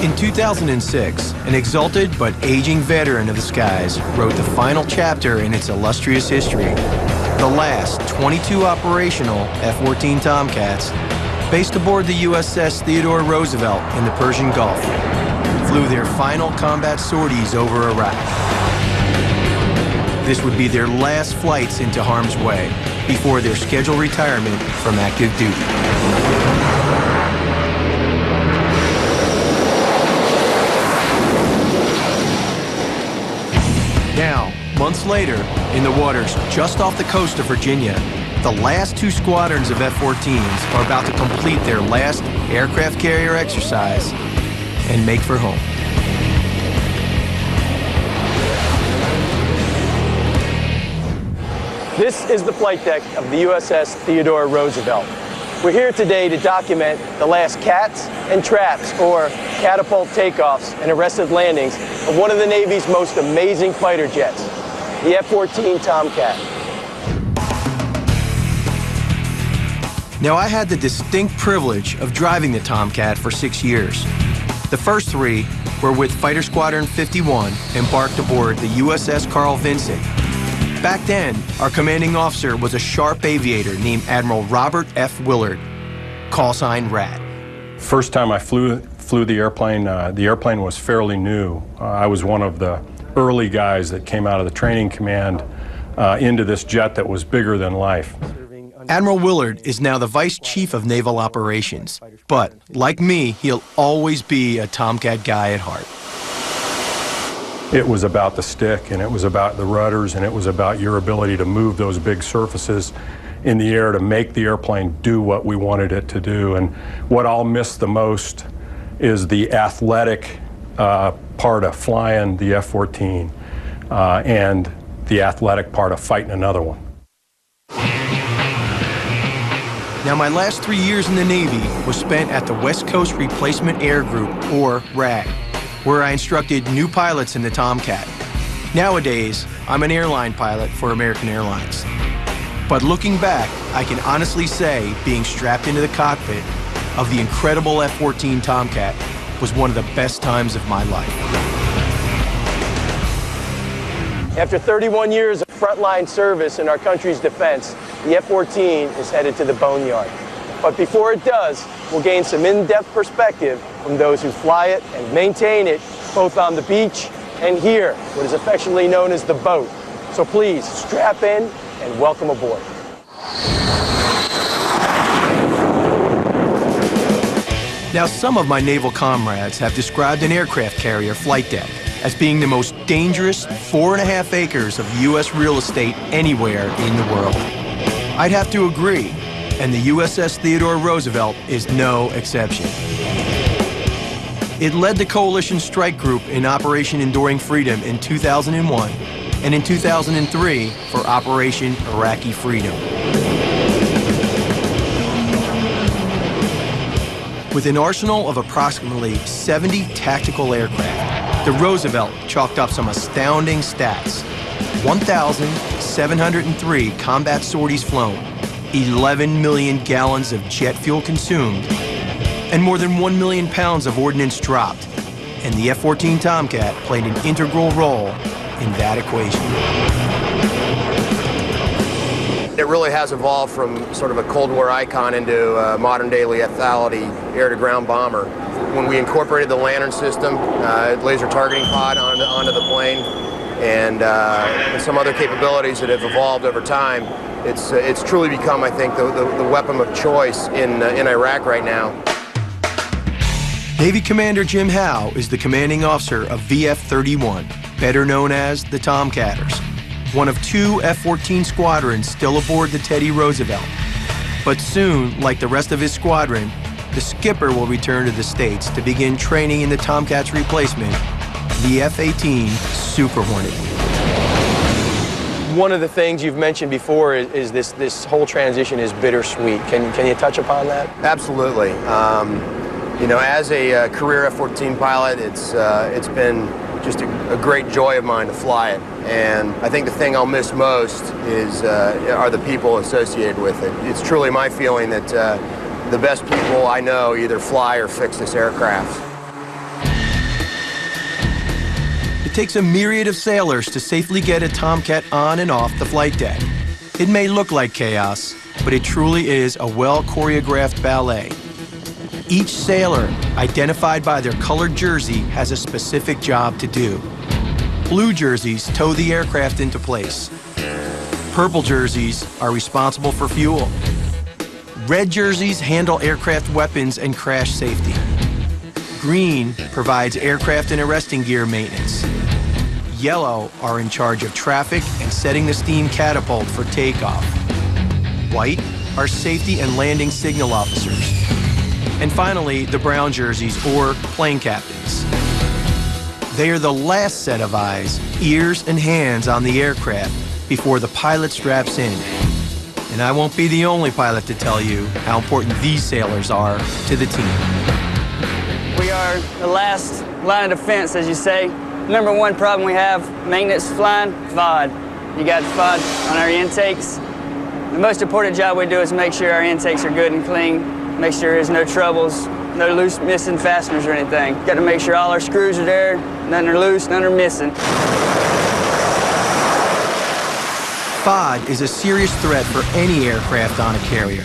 In 2006, an exalted but aging veteran of the skies wrote the final chapter in its illustrious history. The last 22 operational F-14 Tomcats, based aboard the USS Theodore Roosevelt in the Persian Gulf, flew their final combat sorties over Iraq. This would be their last flights into harm's way before their scheduled retirement from active duty. Now, months later, in the waters just off the coast of Virginia, the last two squadrons of F-14s are about to complete their last aircraft carrier exercise and make for home. This is the flight deck of the USS Theodore Roosevelt. We're here today to document the last CATs and traps, or catapult takeoffs and arrested landings, of one of the Navy's most amazing fighter jets, the F-14 Tomcat. Now, I had the distinct privilege of driving the Tomcat for 6 years. The first 3 were with Fighter Squadron 51, embarked aboard the USS Carl Vinson. Back then, our commanding officer was a sharp aviator named Admiral Robert F. Willard, call sign RAT. First time I flew the airplane was fairly new. I was one of the early guys that came out of the training command into this jet that was bigger than life. Admiral Willard is now the Vice Chief of Naval Operations, but like me, he'll always be a Tomcat guy at heart. It was about the stick, and it was about the rudders, and it was about your ability to move those big surfaces in the air to make the airplane do what we wanted it to do. And what I'll miss the most is the athletic part of flying the F-14 and the athletic part of fighting another one. Now, my last 3 years in the Navy was spent at the West Coast Replacement Air Group, or RAG, where I instructed new pilots in the Tomcat. Nowadays, I'm an airline pilot for American Airlines. But looking back, I can honestly say being strapped into the cockpit of the incredible F-14 Tomcat was one of the best times of my life. After 31 years of frontline service in our country's defense, the F-14 is headed to the boneyard. But before it does, we'll gain some in-depth perspective from those who fly it and maintain it, both on the beach and here, what is affectionately known as the boat. So please, strap in and welcome aboard. Now, some of my naval comrades have described an aircraft carrier flight deck as being the most dangerous 4.5 acres of U.S. real estate anywhere in the world. I'd have to agree, and the USS Theodore Roosevelt is no exception. It led the Coalition Strike Group in Operation Enduring Freedom in 2001, and in 2003 for Operation Iraqi Freedom. With an arsenal of approximately 70 tactical aircraft, the Roosevelt chalked up some astounding stats. 1,703 combat sorties flown, 11 million gallons of jet fuel consumed, and more than 1 million pounds of ordnance dropped. And the F-14 Tomcat played an integral role in that equation. It really has evolved from sort of a Cold War icon into a modern-day lethality air-to-ground bomber. When we incorporated the Lantern system, laser targeting pod onto the plane, and some other capabilities that have evolved over time, it's truly become, I think, the weapon of choice in Iraq right now. Navy Commander Jim Howe is the commanding officer of VF-31, better known as the Tomcatters, one of 2 F-14 squadrons still aboard the Teddy Roosevelt. But soon, like the rest of his squadron, the skipper will return to the States to begin training in the Tomcat's replacement, the F-18 Super Hornet. One of the things you've mentioned before is this whole transition is bittersweet. Can you touch upon that? Absolutely. You know, as a career F-14 pilot, it's been just a great joy of mine to fly it. And I think the thing I'll miss most are the people associated with it. It's truly my feeling that the best people I know either fly or fix this aircraft. takes a myriad of sailors to safely get a Tomcat on and off the flight deck. It may look like chaos, but it truly is a well-choreographed ballet. Each sailor, identified by their colored jersey, has a specific job to do. Blue jerseys tow the aircraft into place. Purple jerseys are responsible for fuel. Red jerseys handle aircraft weapons and crash safety. Green provides aircraft and arresting gear maintenance. Yellow are in charge of traffic and setting the steam catapult for takeoff. White are safety and landing signal officers. And finally, the brown jerseys, or plane captains. They are the last set of eyes, ears, and hands on the aircraft before the pilot straps in. And I won't be the only pilot to tell you how important these sailors are to the team. We are the last line of defense, as you say. Number one problem we have, maintenance flying, FOD. You got FOD on our intakes. The most important job we do is make sure our intakes are good and clean, make sure there's no troubles, no loose missing fasteners or anything. Got to make sure all our screws are there, none are loose, none are missing. FOD is a serious threat for any aircraft on a carrier.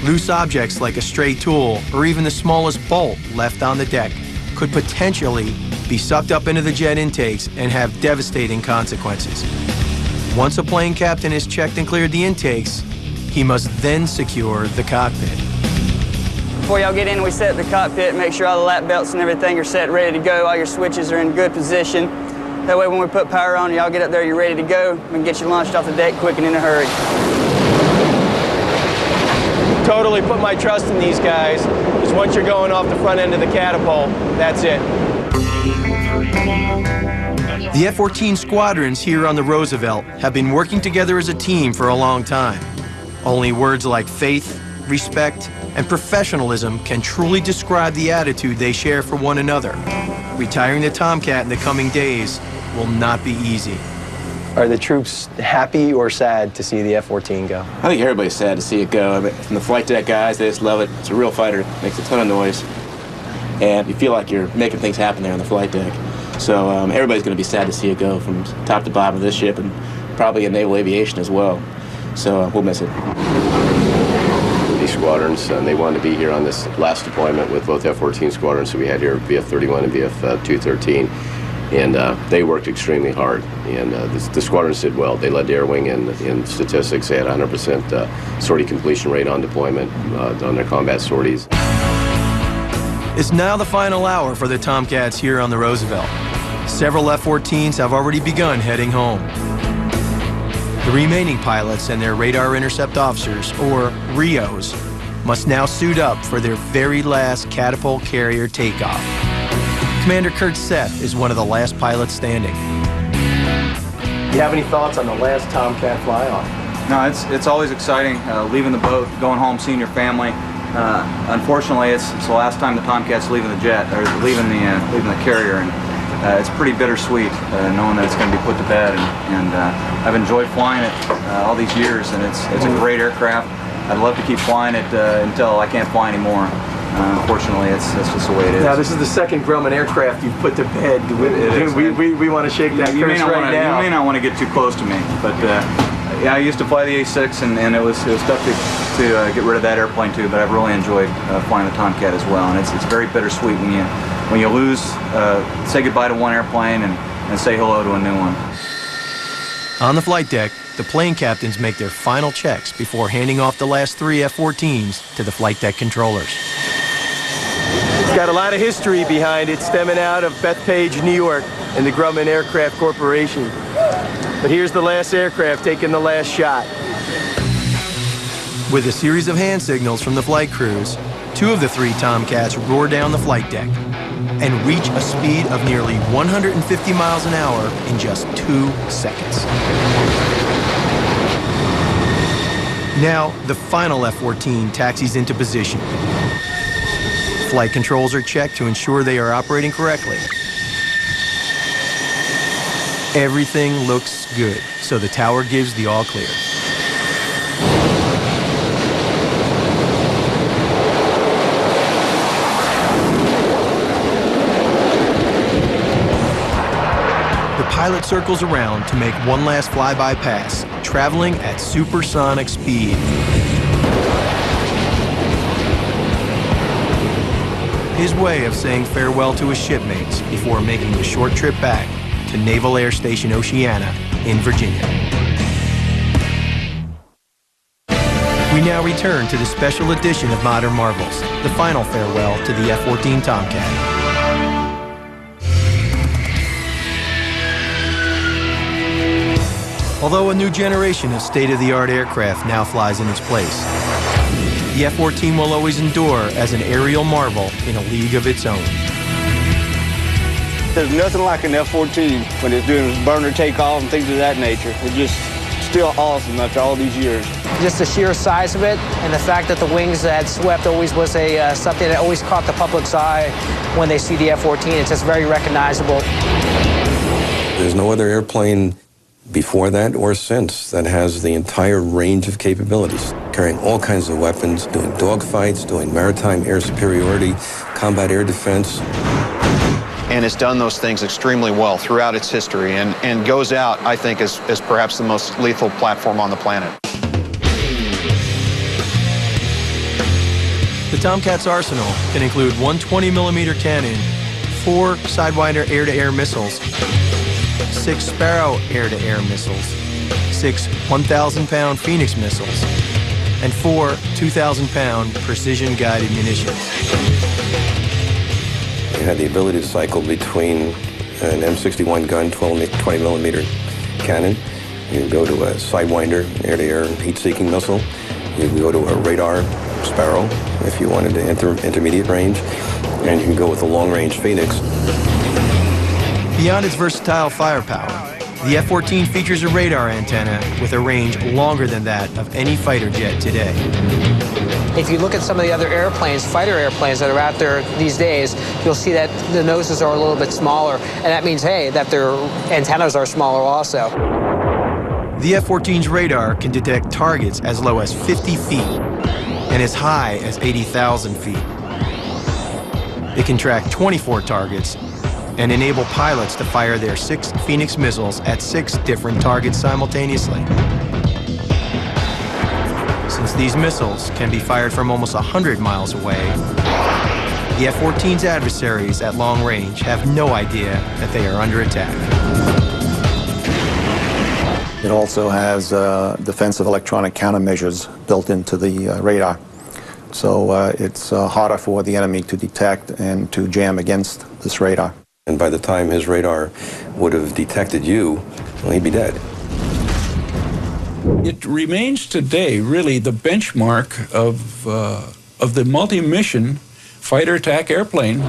Loose objects like a stray tool or even the smallest bolt left on the deck could potentially be sucked up into the jet intakes and have devastating consequences. Once a plane captain has checked and cleared the intakes, he must then secure the cockpit. Before y'all get in, we set the cockpit, make sure all the lap belts and everything are set, ready to go. All your switches are in good position. That way when we put power on, y'all get up there, you're ready to go. We can get you launched off the deck quick and in a hurry. Totally put my trust in these guys, because once you're going off the front end of the catapult, that's it. The F-14 squadrons here on the Roosevelt have been working together as a team for a long time. Only words like faith, respect, and professionalism can truly describe the attitude they share for one another. Retiring the Tomcat in the coming days will not be easy. Are the troops happy or sad to see the F-14 go? I think everybody's sad to see it go. I mean, from the flight deck guys, they just love it. It's a real fighter, makes a ton of noise, and you feel like you're making things happen there on the flight deck. So everybody's going to be sad to see it go from top to bottom of this ship, and probably in naval aviation as well. So we'll miss it. These squadrons, they wanted to be here on this last deployment with both F-14 squadrons, so we had here VF-31 and VF-213. And they worked extremely hard, and the squadrons did well. They led the Air Wing in statistics. They had 100% sortie completion rate on deployment on their combat sorties. It's now the final hour for the Tomcats here on the Roosevelt. Several F-14s have already begun heading home. The remaining pilots and their radar intercept officers, or RIOs, must now suit up for their very last catapult carrier takeoff. Commander Kurt Seth is one of the last pilots standing. You have any thoughts on the last Tomcat fly-off? No, it's always exciting, leaving the boat, going home, seeing your family. Unfortunately, it's the last time the Tomcat's leaving the jet, or leaving the carrier, and it's pretty bittersweet knowing that it's going to be put to bed. And I've enjoyed flying it all these years, and it's a great aircraft. I'd love to keep flying it until I can't fly anymore. Unfortunately, it's just the way it is. Now, this is the second Grumman aircraft you've put to bed. We want to shake that curse right now. You may not want to get too close to me, but yeah, I used to fly the A6, and it was tough to get rid of that airplane too. But I've really enjoyed flying the Tomcat as well, and it's very bittersweet when you lose, say goodbye to one airplane and say hello to a new one. On the flight deck, the plane captains make their final checks before handing off the last 3 F-14s to the flight deck controllers. It's got a lot of history behind it, stemming out of Bethpage, New York, and the Grumman Aircraft Corporation. But here's the last aircraft taking the last shot. With a series of hand signals from the flight crews, 2 of the 3 Tomcats roar down the flight deck and reach a speed of nearly 150 miles an hour in just 2 seconds. Now, the final F-14 taxis into position. Flight controls are checked to ensure they are operating correctly. Everything looks good, so the tower gives the all clear. The pilot circles around to make one last flyby pass, traveling at supersonic speed. His way of saying farewell to his shipmates before making the short trip back to Naval Air Station Oceana in Virginia. We now return to the special edition of Modern Marvels, the final farewell to the F-14 Tomcat. Although a new generation of state-of-the-art aircraft now flies in its place, the F-14 will always endure as an aerial marvel in a league of its own. There's nothing like an F-14 when it's doing burner takeoff and things of that nature. It's just still awesome after all these years. Just the sheer size of it and the fact that the wings that had swept always was something that always caught the public's eye when they see the F-14. It's just very recognizable. There's no other airplane before that or since that has the entire range of capabilities, carrying all kinds of weapons, doing dogfights, doing maritime air superiority, combat air defense. And it's done those things extremely well throughout its history and goes out, I think, as perhaps the most lethal platform on the planet. The Tomcat's arsenal can include one 20mm cannon, 4 Sidewinder air-to-air missiles, 6 Sparrow air-to-air missiles, 6 1,000-pound Phoenix missiles, and 4 2,000-pound precision-guided munitions. It had the ability to cycle between an M61 gun, 20mm cannon. You can go to a Sidewinder air-to-air heat-seeking missile. You can go to a radar Sparrow if you wanted to intermediate range, and you can go with a long-range Phoenix. Beyond its versatile firepower, the F-14 features a radar antenna with a range longer than that of any fighter jet today. If you look at some of the other airplanes, fighter airplanes that are out there these days, you'll see that the noses are a little bit smaller, and that means, hey, that their antennas are smaller also. The F-14's radar can detect targets as low as 50 feet and as high as 80,000 feet. It can track 24 targets and enable pilots to fire their 6 Phoenix missiles at 6 different targets simultaneously. Since these missiles can be fired from almost 100 miles away, the F-14's adversaries at long range have no idea that they are under attack. It also has defensive electronic countermeasures built into the radar. So it's harder for the enemy to detect and to jam against this radar. And by the time his radar would have detected you, well, he'd be dead. It remains today really the benchmark of the multi-mission fighter attack airplane.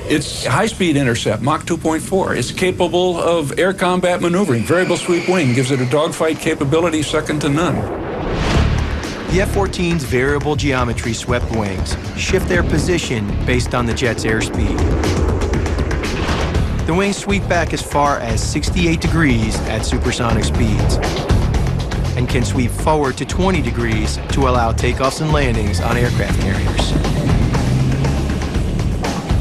It's high-speed intercept, Mach 2.4. It's capable of air combat maneuvering. Variable sweep wing gives it a dogfight capability second to none. The F-14's variable geometry swept wings shift their position based on the jet's airspeed. The wings sweep back as far as 68 degrees at supersonic speeds and can sweep forward to 20 degrees to allow takeoffs and landings on aircraft carriers.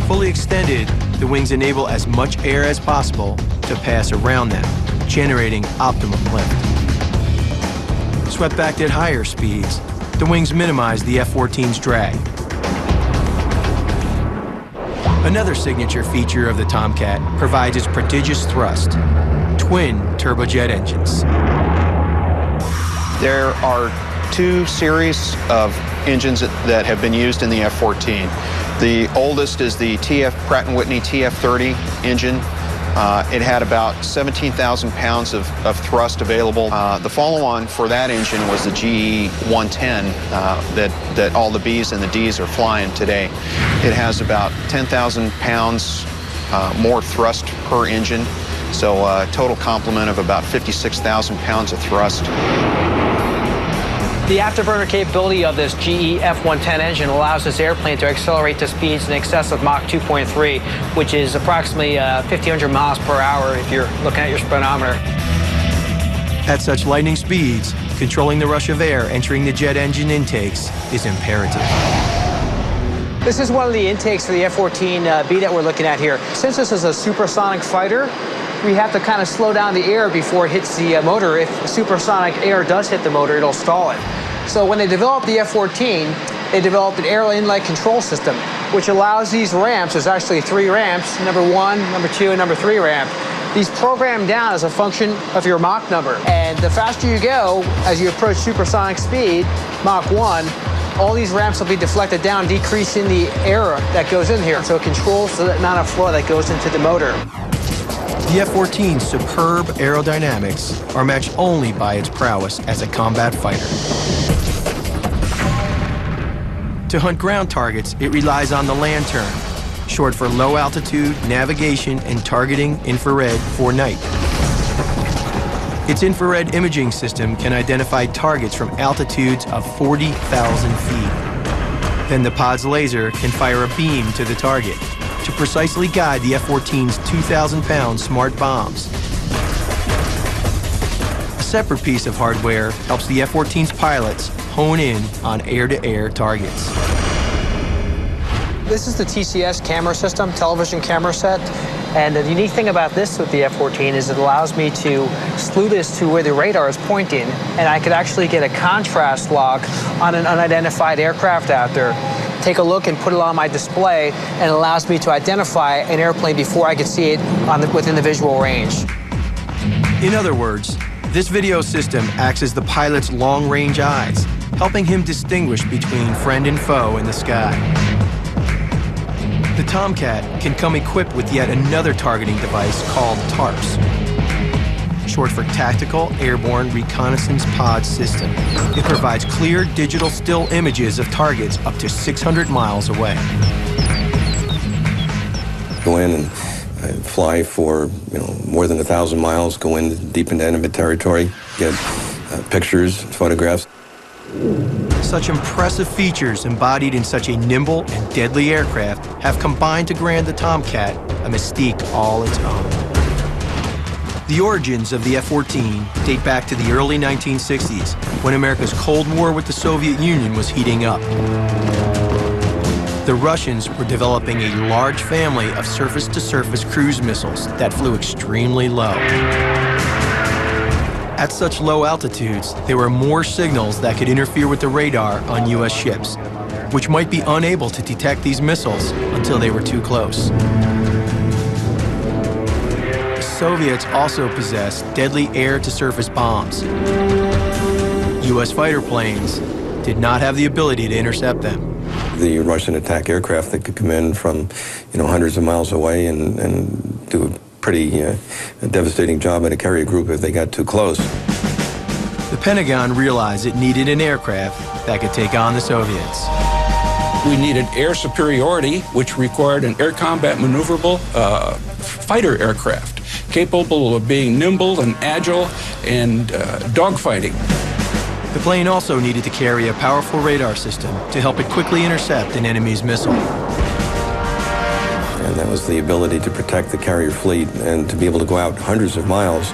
Fully extended, the wings enable as much air as possible to pass around them, generating optimum lift. Swept back at higher speeds, the wings minimize the F-14's drag. Another signature feature of the Tomcat provides its prodigious thrust, twin turbojet engines. There are 2 series of engines that have been used in the F-14. The oldest is the Pratt & Whitney TF-30 engine. It had about 17,000 pounds of thrust available. The follow-on for that engine was the GE 110 that all the Bs and the Ds are flying today. It has about 10,000 pounds more thrust per engine, so a total complement of about 56,000 pounds of thrust. The afterburner capability of this GE F-110 engine allows this airplane to accelerate to speeds in excess of Mach 2.3, which is approximately 1,500 miles per hour if you're looking at your speedometer. At such lightning speeds, controlling the rush of air entering the jet engine intakes is imperative. This is one of the intakes for the F-14B that we're looking at here. Since this is a supersonic fighter, we have to kind of slow down the air before it hits the motor. If supersonic air does hit the motor, it'll stall it. So when they developed the F-14, they developed an air inlet control system, which allows these ramps, there's actually 3 ramps, number 1, number 2, and number 3 ramp. These program down as a function of your Mach number. And the faster you go, as you approach supersonic speed, Mach 1, all these ramps will be deflected down, decreasing the air that goes in here. So it controls the amount of flow that goes into the motor. The F-14's superb aerodynamics are matched only by its prowess as a combat fighter. To hunt ground targets, it relies on the lantern, short for low altitude navigation and targeting infrared for night. Its infrared imaging system can identify targets from altitudes of 40,000 feet. Then the pod's laser can fire a beam to the target to precisely guide the F-14's 2,000-pound smart bombs. A separate piece of hardware helps the F-14's pilots hone in on air-to-air targets. This is the TCS camera system, television camera set. And the unique thing about this with the F-14 is it allows me to slew this to where the radar is pointing, and I could actually get a contrast lock on an unidentified aircraft out there, take a look and put it on my display, and it allows me to identify an airplane before I could see it within the visual range. In other words, this video system acts as the pilot's long-range eyes, helping him distinguish between friend and foe in the sky. The Tomcat can come equipped with yet another targeting device called TARPS, short for Tactical Airborne Reconnaissance Pod System. It provides clear digital still images of targets up to 600 miles away. Go in and fly for more than 1,000 miles, go in deep into enemy territory, get pictures, photographs. Such impressive features embodied in such a nimble and deadly aircraft have combined to grant the Tomcat a mystique all its own. The origins of the F-14 date back to the early 1960s, when America's Cold War with the Soviet Union was heating up. The Russians were developing a large family of surface-to-surface cruise missiles that flew extremely low. At such low altitudes, there were more signals that could interfere with the radar on U.S. ships, which might be unable to detect these missiles until they were too close. The Soviets also possessed deadly air-to-surface bombs. U.S. fighter planes did not have the ability to intercept them. The Russian attack aircraft that could come in from, hundreds of miles away and do a pretty devastating job in a carrier group if they got too close. The Pentagon realized it needed an aircraft that could take on the Soviets. We needed air superiority, which required an air combat maneuverable fighter aircraft, capable of being nimble and agile and dogfighting. The plane also needed to carry a powerful radar system to help it quickly intercept an enemy's missile. And that was the ability to protect the carrier fleet and to be able to go out hundreds of miles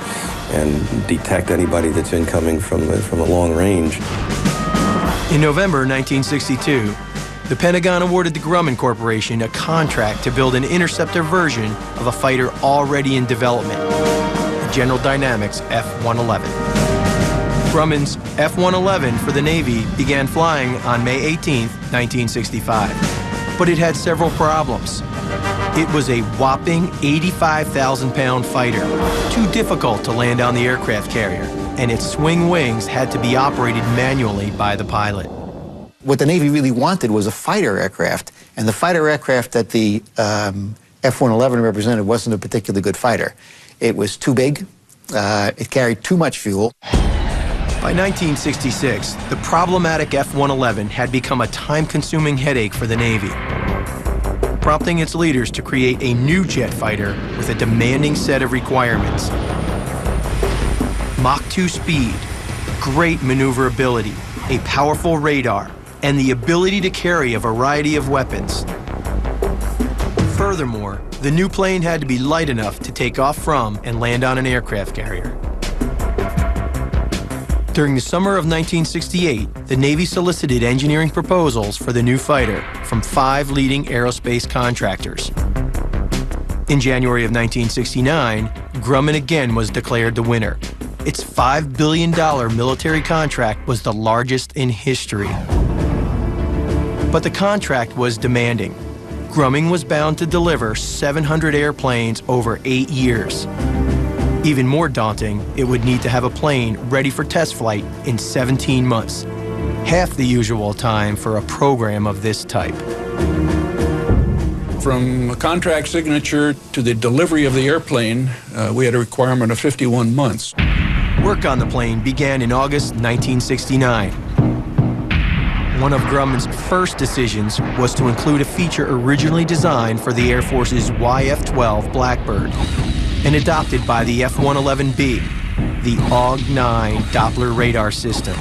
and detect anybody that's incoming from a long range. In November 1962, the Pentagon awarded the Grumman Corporation a contract to build an interceptor version of a fighter already in development, the General Dynamics F-111. Grumman's F-111 for the Navy began flying on May 18, 1965, but it had several problems. It was a whopping 85,000-pound fighter, too difficult to land on the aircraft carrier, and its swing wings had to be operated manually by the pilot. What the Navy really wanted was a fighter aircraft, and the fighter aircraft that the F-111 represented wasn't a particularly good fighter. It was too big, it carried too much fuel. By 1966, the problematic F-111 had become a time-consuming headache for the Navy, prompting its leaders to create a new jet fighter with a demanding set of requirements. Mach 2 speed, great maneuverability, a powerful radar, and the ability to carry a variety of weapons. Furthermore, the new plane had to be light enough to take off from and land on an aircraft carrier. During the summer of 1968, the Navy solicited engineering proposals for the new fighter from 5 leading aerospace contractors. In January of 1969, Grumman again was declared the winner. Its $5 billion military contract was the largest in history. But the contract was demanding. Grumman was bound to deliver 700 airplanes over 8 years. Even more daunting, it would need to have a plane ready for test flight in 17 months, half the usual time for a program of this type. From contract signature to the delivery of the airplane, we had a requirement of 51 months. Work on the plane began in August 1969. One of Grumman's first decisions was to include a feature originally designed for the Air Force's YF-12 Blackbird and adopted by the F-111B, the AWG-9 Doppler radar system.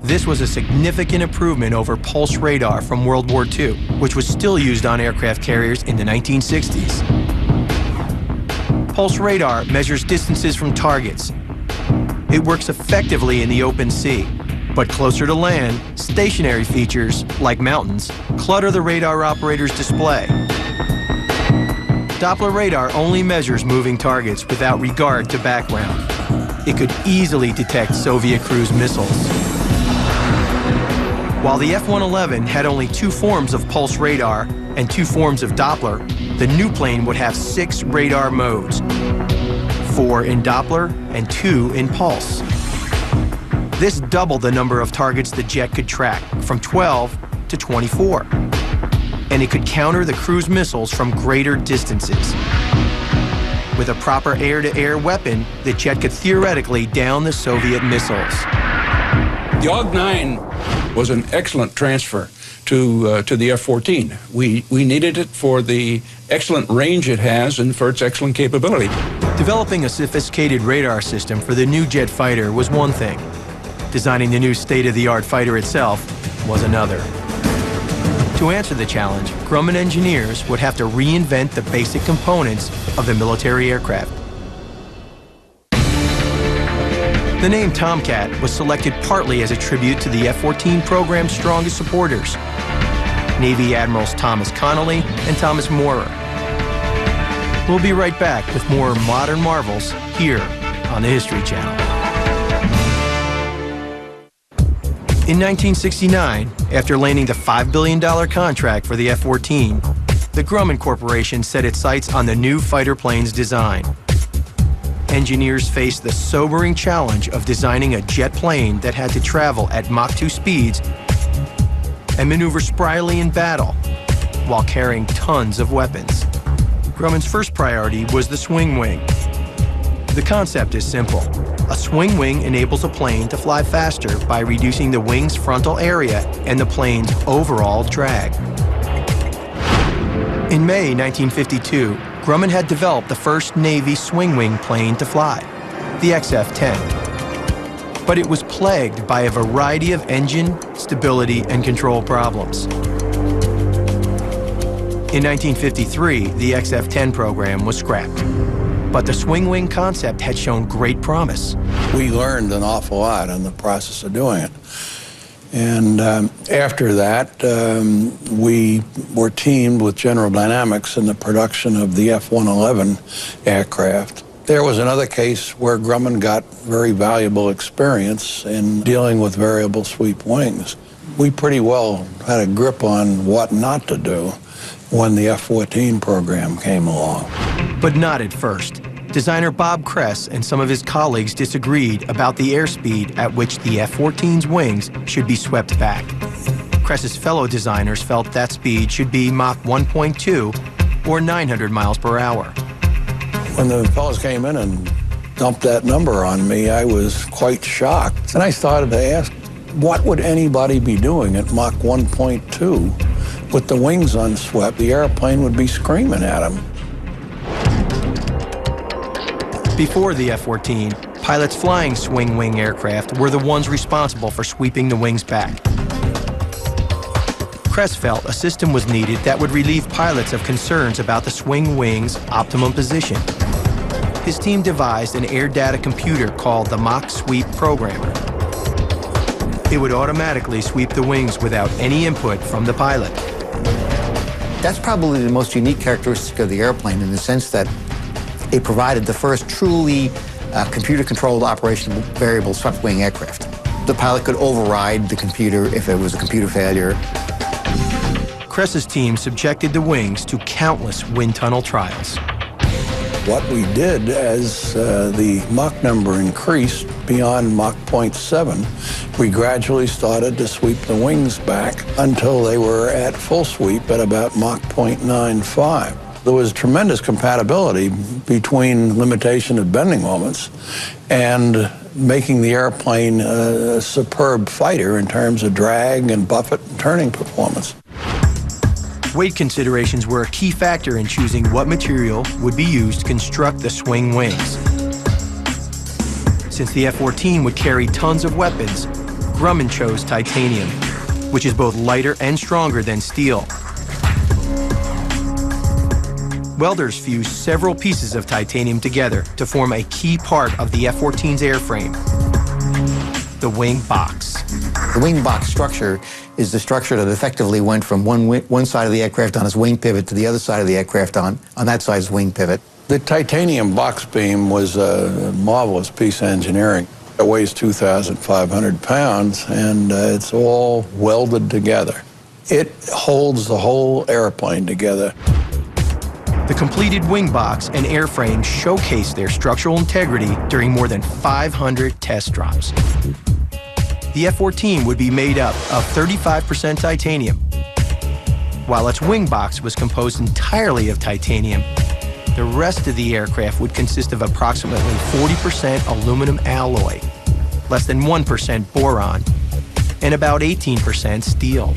This was a significant improvement over pulse radar from World War II, which was still used on aircraft carriers in the 1960s. Pulse radar measures distances from targets. It works effectively in the open sea, but closer to land, stationary features, like mountains, clutter the radar operator's display. Doppler radar only measures moving targets without regard to background. It could easily detect Soviet cruise missiles. While the F-111 had only 2 forms of pulse radar and 2 forms of Doppler, the new plane would have 6 radar modes, 4 in Doppler and 2 in pulse. This doubled the number of targets the jet could track, from 12 to 24. And it could counter the cruise missiles from greater distances. With a proper air-to-air weapon, the jet could theoretically down the Soviet missiles. The AWG-9 was an excellent transfer to the F-14. We needed it for the excellent range it has and for its excellent capability. Developing a sophisticated radar system for the new jet fighter was one thing. Designing the new state-of-the-art fighter itself was another. To answer the challenge, Grumman engineers would have to reinvent the basic components of the military aircraft. The name Tomcat was selected partly as a tribute to the F-14 program's strongest supporters, Navy Admirals Thomas Connolly and Thomas Moorer. We'll be right back with more modern marvels here on the History Channel. In 1969, after landing the $5 billion contract for the F-14, the Grumman Corporation set its sights on the new fighter plane's design. Engineers faced the sobering challenge of designing a jet plane that had to travel at Mach 2 speeds and maneuver spryly in battle while carrying tons of weapons. Grumman's first priority was the swing wing. The concept is simple. A swing wing enables a plane to fly faster by reducing the wing's frontal area and the plane's overall drag. In May 1952, Grumman had developed the first Navy swing wing plane to fly, the XF-10. But it was plagued by a variety of engine, stability, and control problems. In 1953, the XF-10 program was scrapped. But the swing wing concept had shown great promise. We learned an awful lot in the process of doing it. And after that, we were teamed with General Dynamics in the production of the F-111 aircraft. There was another case where Grumman got very valuable experience in dealing with variable sweep wings. We pretty well had a grip on what not to do when the F-14 program came along. But not at first. Designer Bob Kress and some of his colleagues disagreed about the airspeed at which the F-14's wings should be swept back. Kress's fellow designers felt that speed should be Mach 1.2 or 900 miles per hour. When the fellows came in and dumped that number on me, I was quite shocked. And I started to ask, what would anybody be doing at Mach 1.2? With the wings unswept, the airplane would be screaming at them. Before the F-14, pilots flying swing wing aircraft were the ones responsible for sweeping the wings back. Kress felt a system was needed that would relieve pilots of concerns about the swing wing's optimum position. His team devised an air data computer called the Mach Sweep Programmer. It would automatically sweep the wings without any input from the pilot. That's probably the most unique characteristic of the airplane in the sense that it provided the first truly computer-controlled operational variable swept-wing aircraft. The pilot could override the computer if it was a computer failure. Kress's team subjected the wings to countless wind tunnel trials. What we did as the Mach number increased beyond Mach 0.7, we gradually started to sweep the wings back until they were at full sweep at about Mach 0.95. There was tremendous compatibility between limitation of bending moments and making the airplane a superb fighter in terms of drag and buffet and turning performance. Weight considerations were a key factor in choosing what material would be used to construct the swing wings. Since the F-14 would carry tons of weapons, Grumman chose titanium, which is both lighter and stronger than steel. Welders fused several pieces of titanium together to form a key part of the F-14's airframe, the wing box. The wing box structure is the structure that effectively went from one side of the aircraft on its wing pivot to the other side of the aircraft on that side's wing pivot. The titanium box beam was a marvelous piece of engineering. It weighs 2,500 pounds, and it's all welded together. It holds the whole airplane together. The completed wing box and airframe showcased their structural integrity during more than 500 test drops. The F-14 would be made up of 35% titanium. While its wing box was composed entirely of titanium, the rest of the aircraft would consist of approximately 40% aluminum alloy, less than 1% boron, and about 18% steel.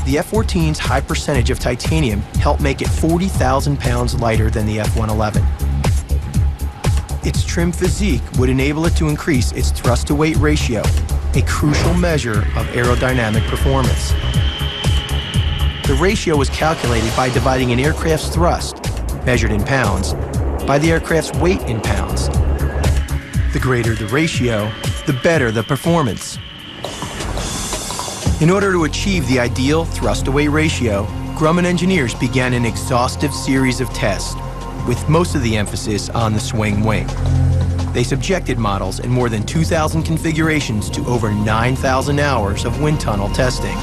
The F-14's high percentage of titanium helped make it 40,000 pounds lighter than the F-111. Its trim physique would enable it to increase its thrust-to-weight ratio, a crucial measure of aerodynamic performance. The ratio was calculated by dividing an aircraft's thrust, measured in pounds, by the aircraft's weight in pounds. The greater the ratio, the better the performance. In order to achieve the ideal thrust-to-weight ratio, Grumman engineers began an exhaustive series of tests, with most of the emphasis on the swing wing. They subjected models in more than 2,000 configurations to over 9,000 hours of wind tunnel testing.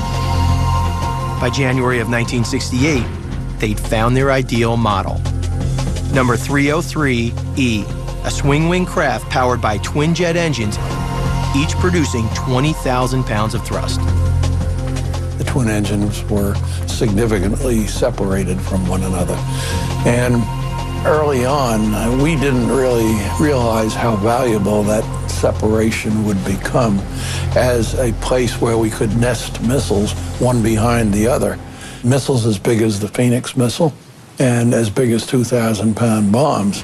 By January of 1968, they'd found their ideal model. Number 303E, a swing wing craft powered by twin jet engines, each producing 20,000 pounds of thrust. The twin engines were significantly separated from one another. And early on, we didn't really realize how valuable that separation would become as a place where we could nest missiles one behind the other. Missiles as big as the Phoenix missile and as big as 2,000-pound bombs.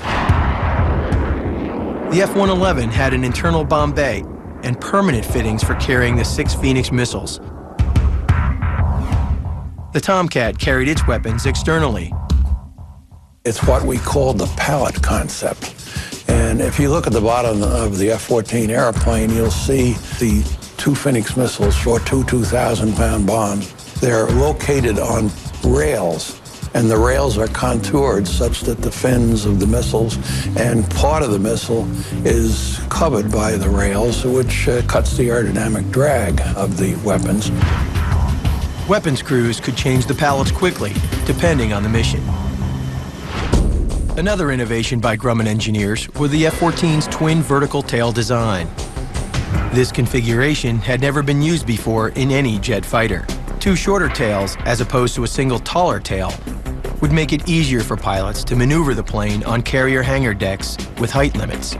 The F-111 had an internal bomb bay and permanent fittings for carrying the 6 Phoenix missiles. The Tomcat carried its weapons externally. It's what we call the pallet concept. And if you look at the bottom of the F-14 airplane, you'll see the 2 Phoenix missiles for 2 2,000-pound bombs. They're located on rails, and the rails are contoured such that the fins of the missiles and part of the missile is covered by the rails, which cuts the aerodynamic drag of the weapons. Weapons crews could change the pallets quickly, depending on the mission. Another innovation by Grumman engineers was the F-14's twin vertical tail design. This configuration had never been used before in any jet fighter. 2 shorter tails, as opposed to a single taller tail, would make it easier for pilots to maneuver the plane on carrier hangar decks with height limits.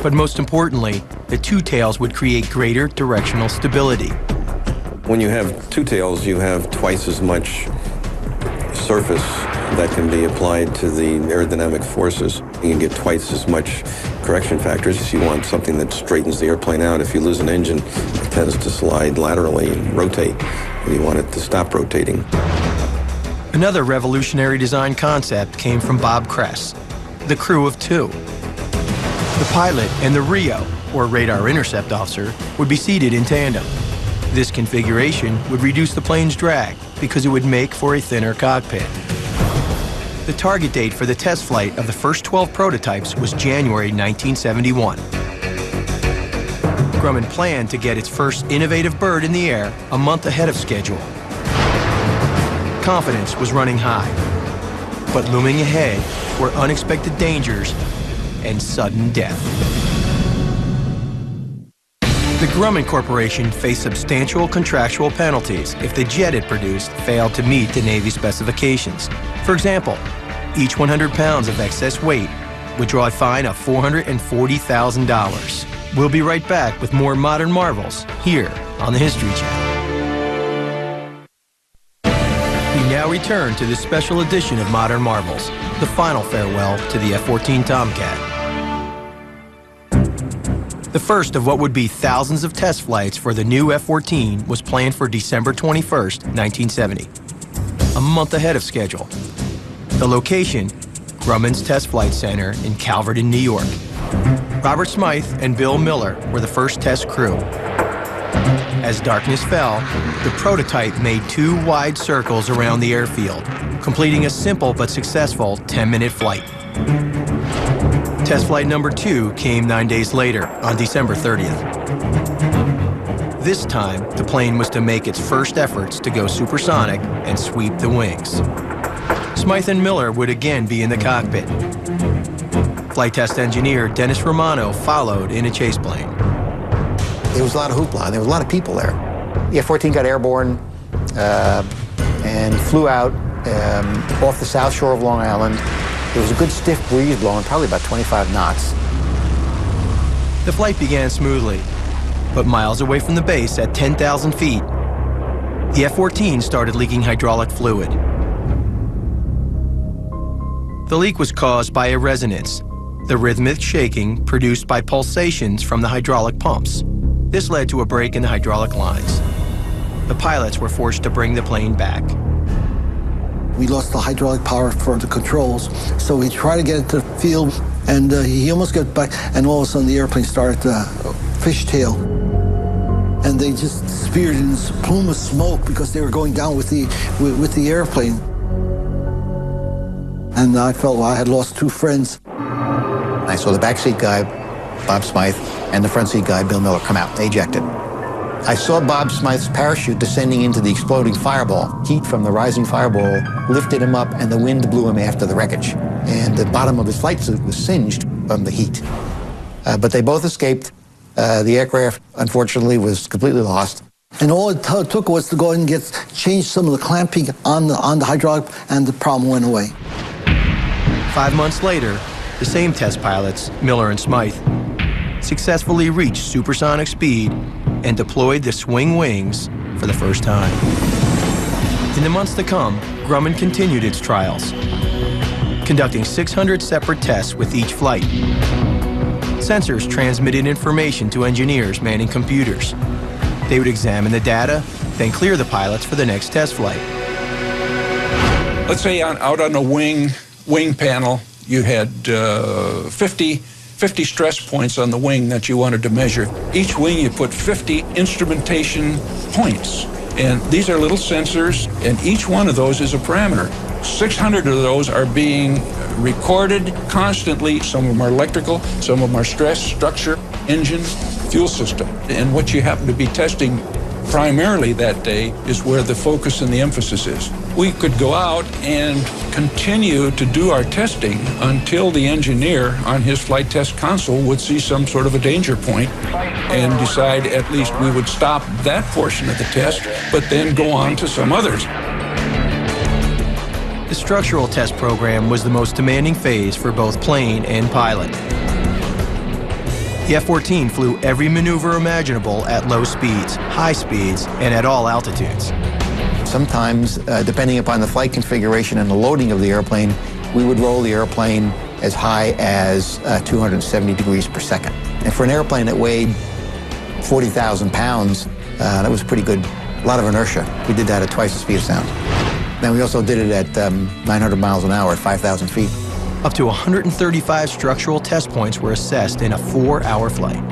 But most importantly, the 2 tails would create greater directional stability. When you have 2 tails, you have twice as much surface that can be applied to the aerodynamic forces. You can get twice as much correction factors if you want something that straightens the airplane out. If you lose an engine, it tends to slide laterally and rotate, and you want it to stop rotating. Another revolutionary design concept came from Bob Kress, the crew of 2. The pilot and the RIO, or radar intercept officer, would be seated in tandem. This configuration would reduce the plane's drag because it would make for a thinner cockpit. The target date for the test flight of the first 12 prototypes was January 1971. Grumman planned to get its first innovative bird in the air a month ahead of schedule. Confidence was running high, but looming ahead were unexpected dangers and sudden death. The Grumman Corporation faced substantial contractual penalties if the jet it produced failed to meet the Navy specifications. For example, each 100 pounds of excess weight would draw a fine of $440,000. We'll be right back with more Modern Marvels here on the History Channel. We now return to this special edition of Modern Marvels, the final farewell to the F-14 Tomcat. The first of what would be thousands of test flights for the new F-14 was planned for December 21st, 1970, a month ahead of schedule. The location, Grumman's Test Flight Center in Calverton, New York. Robert Smythe and Bill Miller were the first test crew. As darkness fell, the prototype made 2 wide circles around the airfield, completing a simple but successful 10-minute flight. Test flight number 2 came 9 days later, on December 30th. This time, the plane was to make its first efforts to go supersonic and sweep the wings. Smythe and Miller would again be in the cockpit. Flight test engineer Dennis Romano followed in a chase plane. There was a lot of hoopla. There was a lot of people there. The F-14 got airborne and flew out off the south shore of Long Island. There was a good stiff breeze blowing, probably about 25 knots. The flight began smoothly, but miles away from the base at 10,000 feet, the F-14 started leaking hydraulic fluid. The leak was caused by a resonance, the rhythmic shaking produced by pulsations from the hydraulic pumps. This led to a break in the hydraulic lines. The pilots were forced to bring the plane back. We lost the hydraulic power for the controls, so we tried to get into the field, and he almost got back, and all of a sudden the airplane started to fishtail. And they just speared in this plume of smoke because they were going down with the airplane. And I felt I had lost 2 friends. I saw the backseat guy, Bob Smythe, and the front seat guy, Bill Miller, come out. They ejected. I saw Bob Smythe's parachute descending into the exploding fireball. Heat from the rising fireball lifted him up, and the wind blew him after the wreckage. And the bottom of his flight suit was singed from the heat. But they both escaped. The aircraft, unfortunately, was completely lost. And all it took was to go and change some of the clamping on the hydraulic, and the problem went away. 5 months later, the same test pilots, Miller and Smythe, successfully reached supersonic speed and deployed the swing wings for the first time. In the months to come, Grumman continued its trials, conducting 600 separate tests with each flight. Sensors transmitted information to engineers manning computers. They would examine the data, then clear the pilots for the next test flight. Let's say out on a wing panel, you had 50 stress points on the wing that you wanted to measure. Each wing, you put 50 instrumentation points. And these are little sensors, and each one of those is a parameter. 600 of those are being recorded constantly. Some of them are electrical, some of them are stress, structure, engine, fuel system. And what you happen to be testing primarily that day is where the focus and the emphasis is. We could go out and continue to do our testing until the engineer on his flight test console would see some sort of a danger point and decide at least we would stop that portion of the test, but then go on to some others. The structural test program was the most demanding phase for both plane and pilot. The F-14 flew every maneuver imaginable at low speeds, high speeds, and at all altitudes. Sometimes, depending upon the flight configuration and the loading of the airplane, we would roll the airplane as high as 270 degrees per second. And for an airplane that weighed 40,000 pounds, that was pretty good. A lot of inertia. We did that at twice the speed of sound. Then we also did it at 900 miles an hour at 5,000 feet. Up to 135 structural test points were assessed in a 4-hour flight.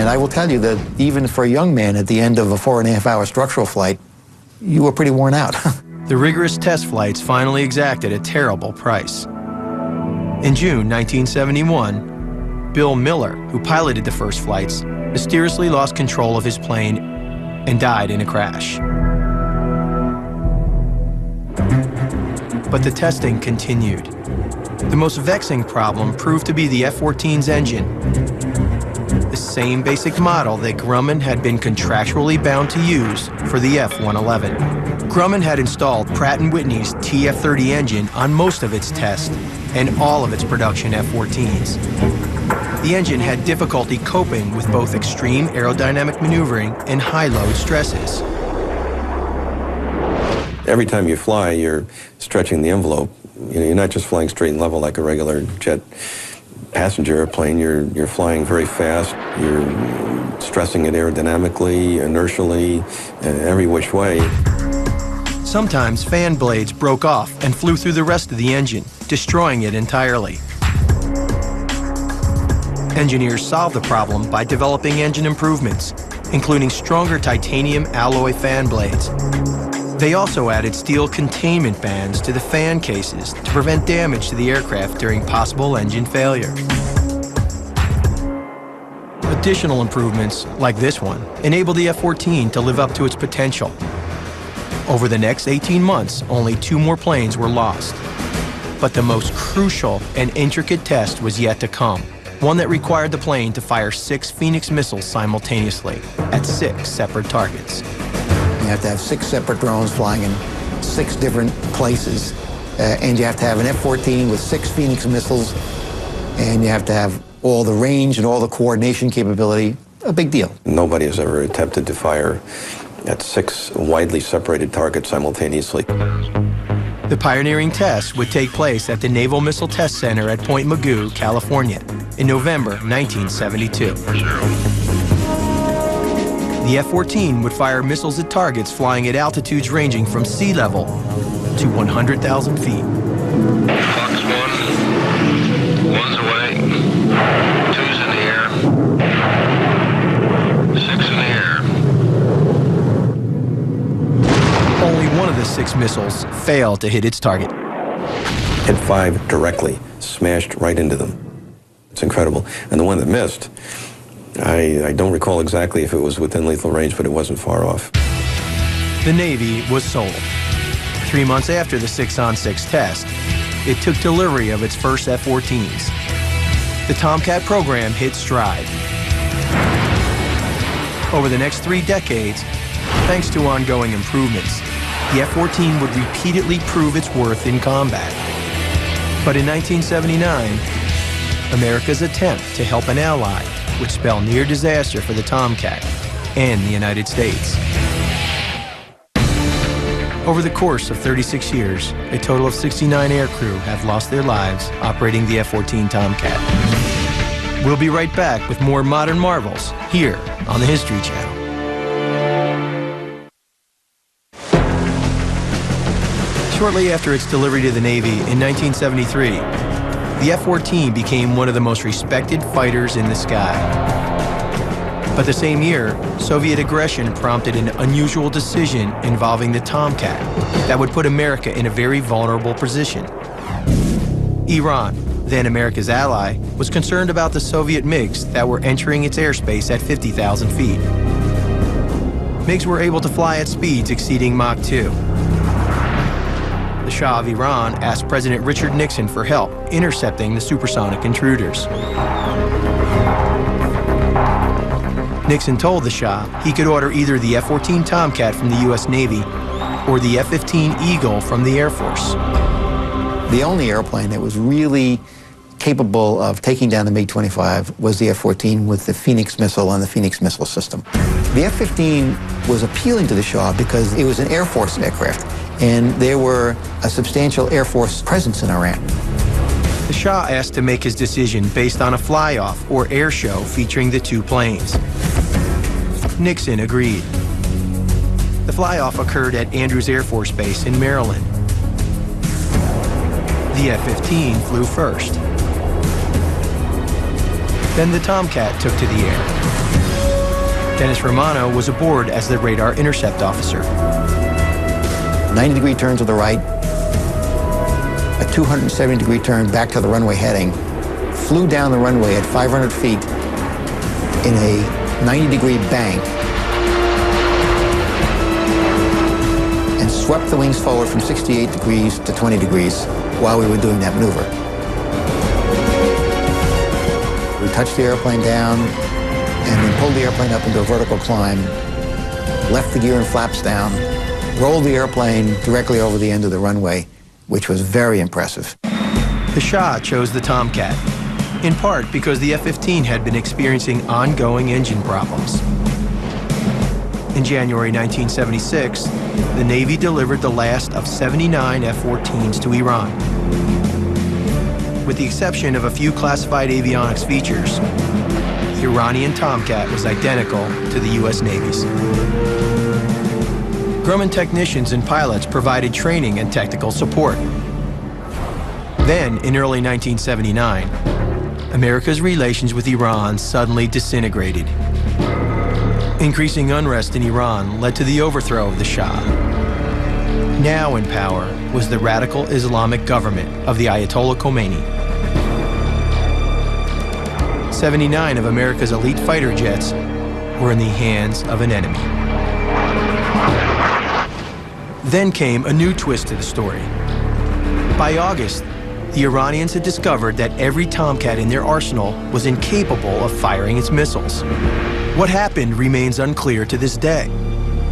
And I will tell you that even for a young man at the end of a 4.5-hour structural flight, you were pretty worn out. The rigorous test flights finally exacted a terrible price. In June 1971, Bill Miller, who piloted the first flights, mysteriously lost control of his plane and died in a crash. But the testing continued. The most vexing problem proved to be the F-14's engine. The same basic model that Grumman had been contractually bound to use for the F-111. Grumman had installed Pratt & Whitney's TF-30 engine on most of its tests and all of its production F-14s. The engine had difficulty coping with both extreme aerodynamic maneuvering and high-load stresses. Every time you fly, you're stretching the envelope. You know, you're not just flying straight and level like a regular jet passenger airplane. You're flying very fast. You're stressing it aerodynamically, inertially, every which way. Sometimes fan blades broke off and flew through the rest of the engine, destroying it entirely. Engineers solved the problem by developing engine improvements, including stronger titanium alloy fan blades. They also added steel containment bands to the fan cases to prevent damage to the aircraft during possible engine failure. Additional improvements, like this one, enabled the F-14 to live up to its potential. Over the next 18 months, only 2 more planes were lost. But the most crucial and intricate test was yet to come, one that required the plane to fire 6 Phoenix missiles simultaneously at 6 separate targets. You have to have 6 separate drones flying in 6 different places, and you have to have an F-14 with 6 Phoenix missiles, and you have to have all the range and all the coordination capability. A big deal. Nobody has ever attempted to fire at 6 widely separated targets simultaneously. The pioneering test would take place at the Naval Missile Test Center at Point Mugu, California, in November 1972. The F-14 would fire missiles at targets flying at altitudes ranging from sea level to 100,000 feet. Fox 1, 1's away, 2's in the air, 6 in the air. Only one of the 6 missiles failed to hit its target. Hit 5 directly, smashed right into them. It's incredible. And the one that missed, I don't recall exactly if it was within lethal range, but it wasn't far off. The Navy was sold. 3 months after the 6-on-6 test, it took delivery of its first F-14s. The Tomcat program hit stride. Over the next 3 decades, thanks to ongoing improvements, the F-14 would repeatedly prove its worth in combat. But in 1979, America's attempt to help an ally would spell near disaster for the Tomcat and the United States. Over the course of 36 years, a total of 69 aircrew have lost their lives operating the F-14 Tomcat. We'll be right back with more modern marvels here on the History Channel. Shortly after its delivery to the Navy in 1973, the F-14 became one of the most respected fighters in the sky. But the same year, Soviet aggression prompted an unusual decision involving the Tomcat that would put America in a very vulnerable position. Iran, then America's ally, was concerned about the Soviet MiGs that were entering its airspace at 50,000 feet. MiGs were able to fly at speeds exceeding Mach 2. The Shah of Iran asked President Richard Nixon for help intercepting the supersonic intruders. Nixon told the Shah he could order either the F-14 Tomcat from the U.S. Navy or the F-15 Eagle from the Air Force. The only airplane that was really capable of taking down the MiG-25 was the F-14 with the Phoenix missile and the Phoenix missile system. The F-15 was appealing to the Shah because it was an Air Force aircraft, and there were a substantial Air Force presence in Iran. The Shah asked to make his decision based on a fly-off or air show featuring the 2 planes. Nixon agreed. The fly-off occurred at Andrews Air Force Base in Maryland. The F-15 flew first. Then the Tomcat took to the air. Dennis Romano was aboard as the radar intercept officer. 90-degree turn to the right, a 270-degree turn back to the runway heading, flew down the runway at 500 feet in a 90-degree bank, and swept the wings forward from 68 degrees to 20 degrees while we were doing that maneuver. We touched the airplane down and then pulled the airplane up into a vertical climb, left the gear and flaps down, rolled the airplane directly over the end of the runway, which was very impressive. The Shah chose the Tomcat, in part because the F-15 had been experiencing ongoing engine problems. In January 1976, the Navy delivered the last of 79 F-14s to Iran. With the exception of a few classified avionics features, the Iranian Tomcat was identical to the U.S. Navy's. Grumman technicians and pilots provided training and technical support. Then, in early 1979, America's relations with Iran suddenly disintegrated. Increasing unrest in Iran led to the overthrow of the Shah. Now in power was the radical Islamic government of the Ayatollah Khomeini. 79 of America's elite fighter jets were in the hands of an enemy. Then came a new twist to the story. By August, the Iranians had discovered that every Tomcat in their arsenal was incapable of firing its missiles. What happened remains unclear to this day,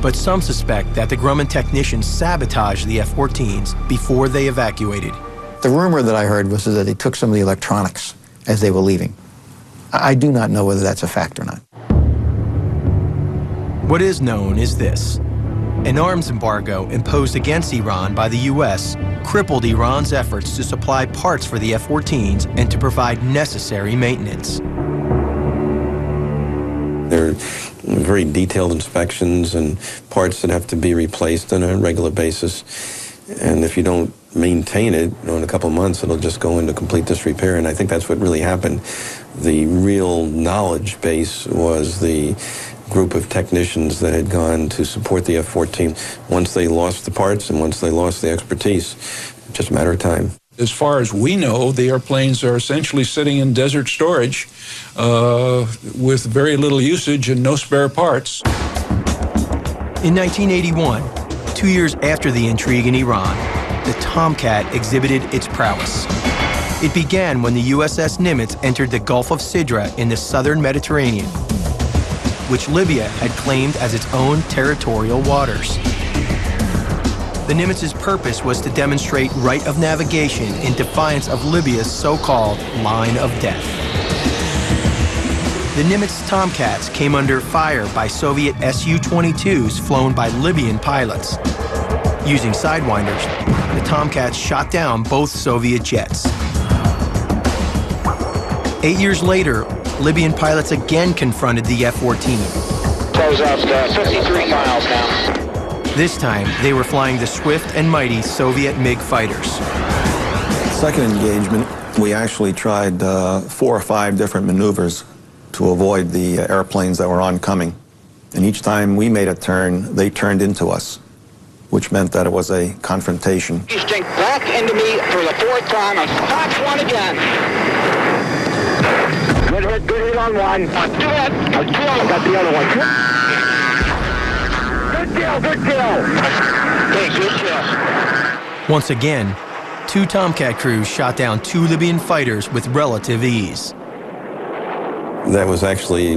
but some suspect that the Grumman technicians sabotaged the F-14s before they evacuated. The rumor that I heard was that they took some of the electronics as they were leaving. I do not know whether that's a fact or not. What is known is this. An arms embargo imposed against Iran by the U.S. crippled Iran's efforts to supply parts for the F-14s and to provide necessary maintenance. There are very detailed inspections and parts that have to be replaced on a regular basis. And if you don't maintain it, in a couple of months, it'll just go into complete disrepair. And I think that's what really happened. The real knowledge base was the group of technicians that had gone to support the F-14. Once they lost the parts and once they lost the expertise, it's just a matter of time. As far as we know, the airplanes are essentially sitting in desert storage with very little usage and no spare parts. In 1981, 2 years after the intrigue in Iran, the Tomcat exhibited its prowess. It began when the USS Nimitz entered the Gulf of Sidra in the southern Mediterranean, which Libya had claimed as its own territorial waters. The Nimitz's purpose was to demonstrate right of navigation in defiance of Libya's so-called line of death. The Nimitz Tomcats came under fire by Soviet Su-22s flown by Libyan pilots. Using sidewinders, the Tomcats shot down both Soviet jets. 8 years later, Libyan pilots again confronted the F-14. Close out 53 miles now. This time, they were flying the swift and mighty Soviet MiG fighters. Second engagement, we actually tried 4 or 5 different maneuvers to avoid the airplanes that were oncoming. And each time we made a turn, they turned into us, which meant that it was a confrontation. You stink back into me for the 4th time and Fox one again. Good hit on one. Do it. A kill. Got the other one. Good kill. Okay, good kill. Once again, 2 Tomcat crews shot down 2 Libyan fighters with relative ease. That was actually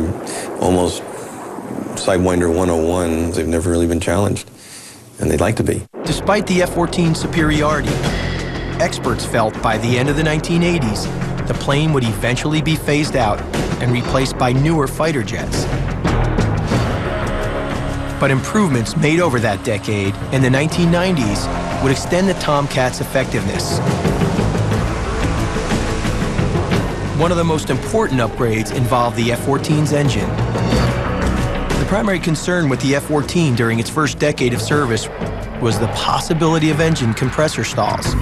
almost Sidewinder 101. They've never really been challenged, and they'd like to be. Despite the F-14's superiority, experts felt by the end of the 1980s, the plane would eventually be phased out and replaced by newer fighter jets. But improvements made over that decade in the 1990s would extend the Tomcat's effectiveness. One of the most important upgrades involved the F-14's engine. The primary concern with the F-14 during its first decade of service was the possibility of engine compressor stalls.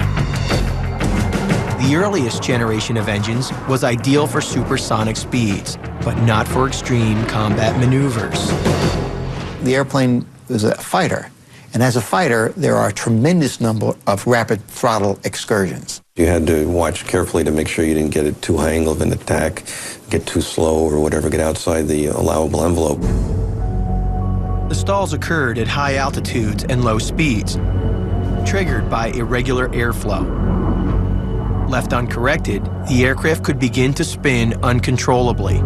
The earliest generation of engines was ideal for supersonic speeds, but not for extreme combat maneuvers. The airplane is a fighter, and as a fighter, there are a tremendous number of rapid throttle excursions. You had to watch carefully to make sure you didn't get it too high angle of an attack, get too slow or whatever, get outside the allowable envelope. The stalls occurred at high altitudes and low speeds, triggered by irregular airflow. Left uncorrected, the aircraft could begin to spin uncontrollably.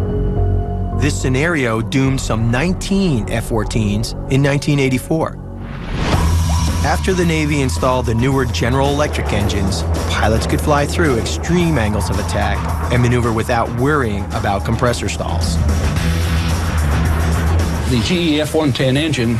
This scenario doomed some 19 F-14s in 1984. After the Navy installed the newer General Electric engines, pilots could fly through extreme angles of attack and maneuver without worrying about compressor stalls. The GE F-110 engine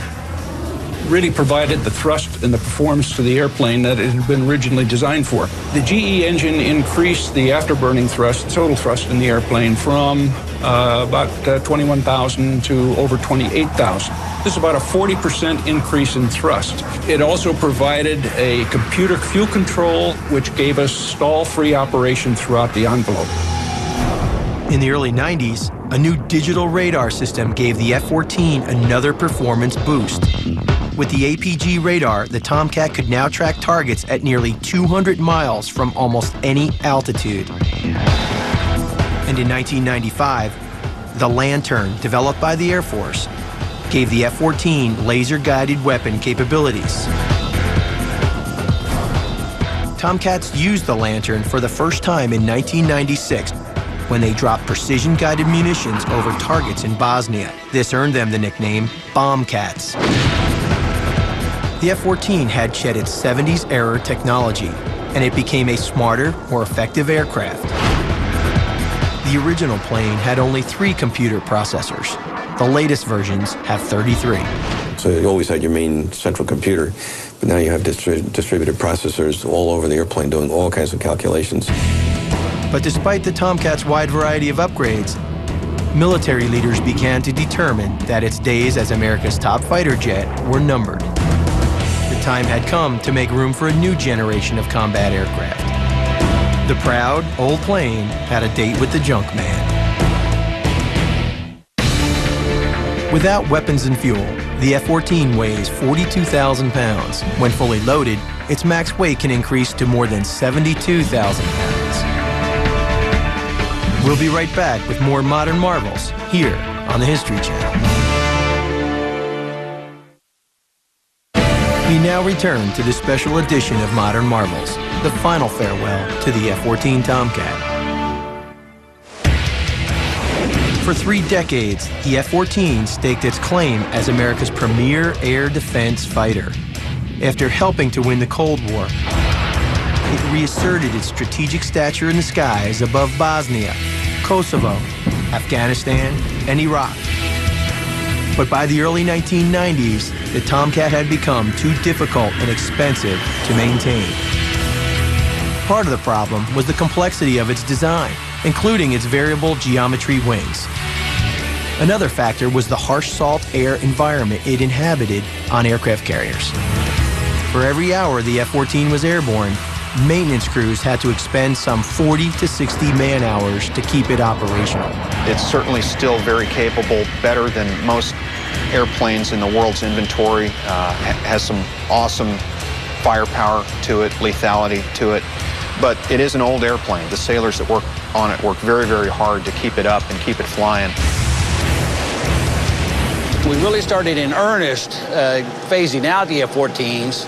really provided the thrust and the performance to the airplane that it had been originally designed for. The GE engine increased the afterburning thrust, total thrust in the airplane from about 21,000 to over 28,000. This is about a 40% increase in thrust. It also provided a computer fuel control, which gave us stall-free operation throughout the envelope. In the early 90s, a new digital radar system gave the F-14 another performance boost. With the APG radar, the Tomcat could now track targets at nearly 200 miles from almost any altitude. And in 1995, the Lantern, developed by the Air Force, gave the F-14 laser-guided weapon capabilities. Tomcats used the Lantern for the first time in 1996 when they dropped precision-guided munitions over targets in Bosnia. This earned them the nickname Bombcats. The F-14 had shed its 70s-era technology, and it became a smarter, more effective aircraft. The original plane had only 3 computer processors. The latest versions have 33. So you always had your main central computer, but now you have distributed processors all over the airplane doing all kinds of calculations. But despite the Tomcat's wide variety of upgrades, military leaders began to determine that its days as America's top fighter jet were numbered. The time had come to make room for a new generation of combat aircraft. The proud old plane had a date with the junk man. Without weapons and fuel, the F-14 weighs 42,000 pounds. When fully loaded, its max weight can increase to more than 72,000 pounds. We'll be right back with more Modern Marvels here on the History Channel. We now return to this special edition of Modern Marvels, the final farewell to the F-14 Tomcat. For 3 decades, the F-14 staked its claim as America's premier air defense fighter. After helping to win the Cold War, it reasserted its strategic stature in the skies above Bosnia, Kosovo, Afghanistan, and Iraq. But by the early 1990s, the Tomcat had become too difficult and expensive to maintain. Part of the problem was the complexity of its design, including its variable geometry wings. Another factor was the harsh salt air environment it inhabited on aircraft carriers. For every hour the F-14 was airborne, maintenance crews had to expend some 40 to 60 man-hours to keep it operational. It's certainly still very capable, better than most airplanes in the world's inventory. Has some awesome firepower to it, lethality to it. But it is an old airplane. The sailors that work on it work very, very hard to keep it up and keep it flying. We really started in earnest phasing out the F-14s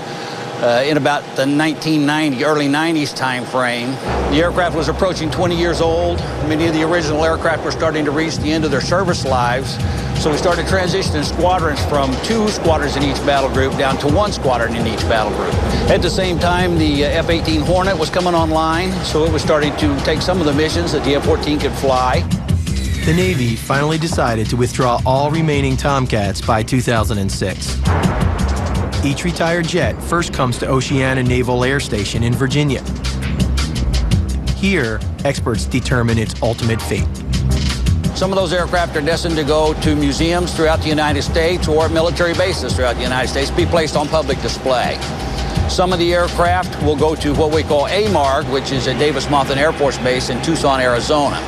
in about the early 90s time frame. The aircraft was approaching 20 years old. Many of the original aircraft were starting to reach the end of their service lives. So we started transitioning squadrons from 2 squadrons in each battle group down to 1 squadron in each battle group. At the same time, the F-18 Hornet was coming online, so it was starting to take some of the missions that the F-14 could fly. The Navy finally decided to withdraw all remaining Tomcats by 2006. Each retired jet first comes to Oceana Naval Air Station in Virginia. Here, experts determine its ultimate fate. Some of those aircraft are destined to go to museums throughout the United States or military bases throughout the United States, be placed on public display. Some of the aircraft will go to what we call AMARG, which is at Davis-Monthan Air Force Base in Tucson, Arizona.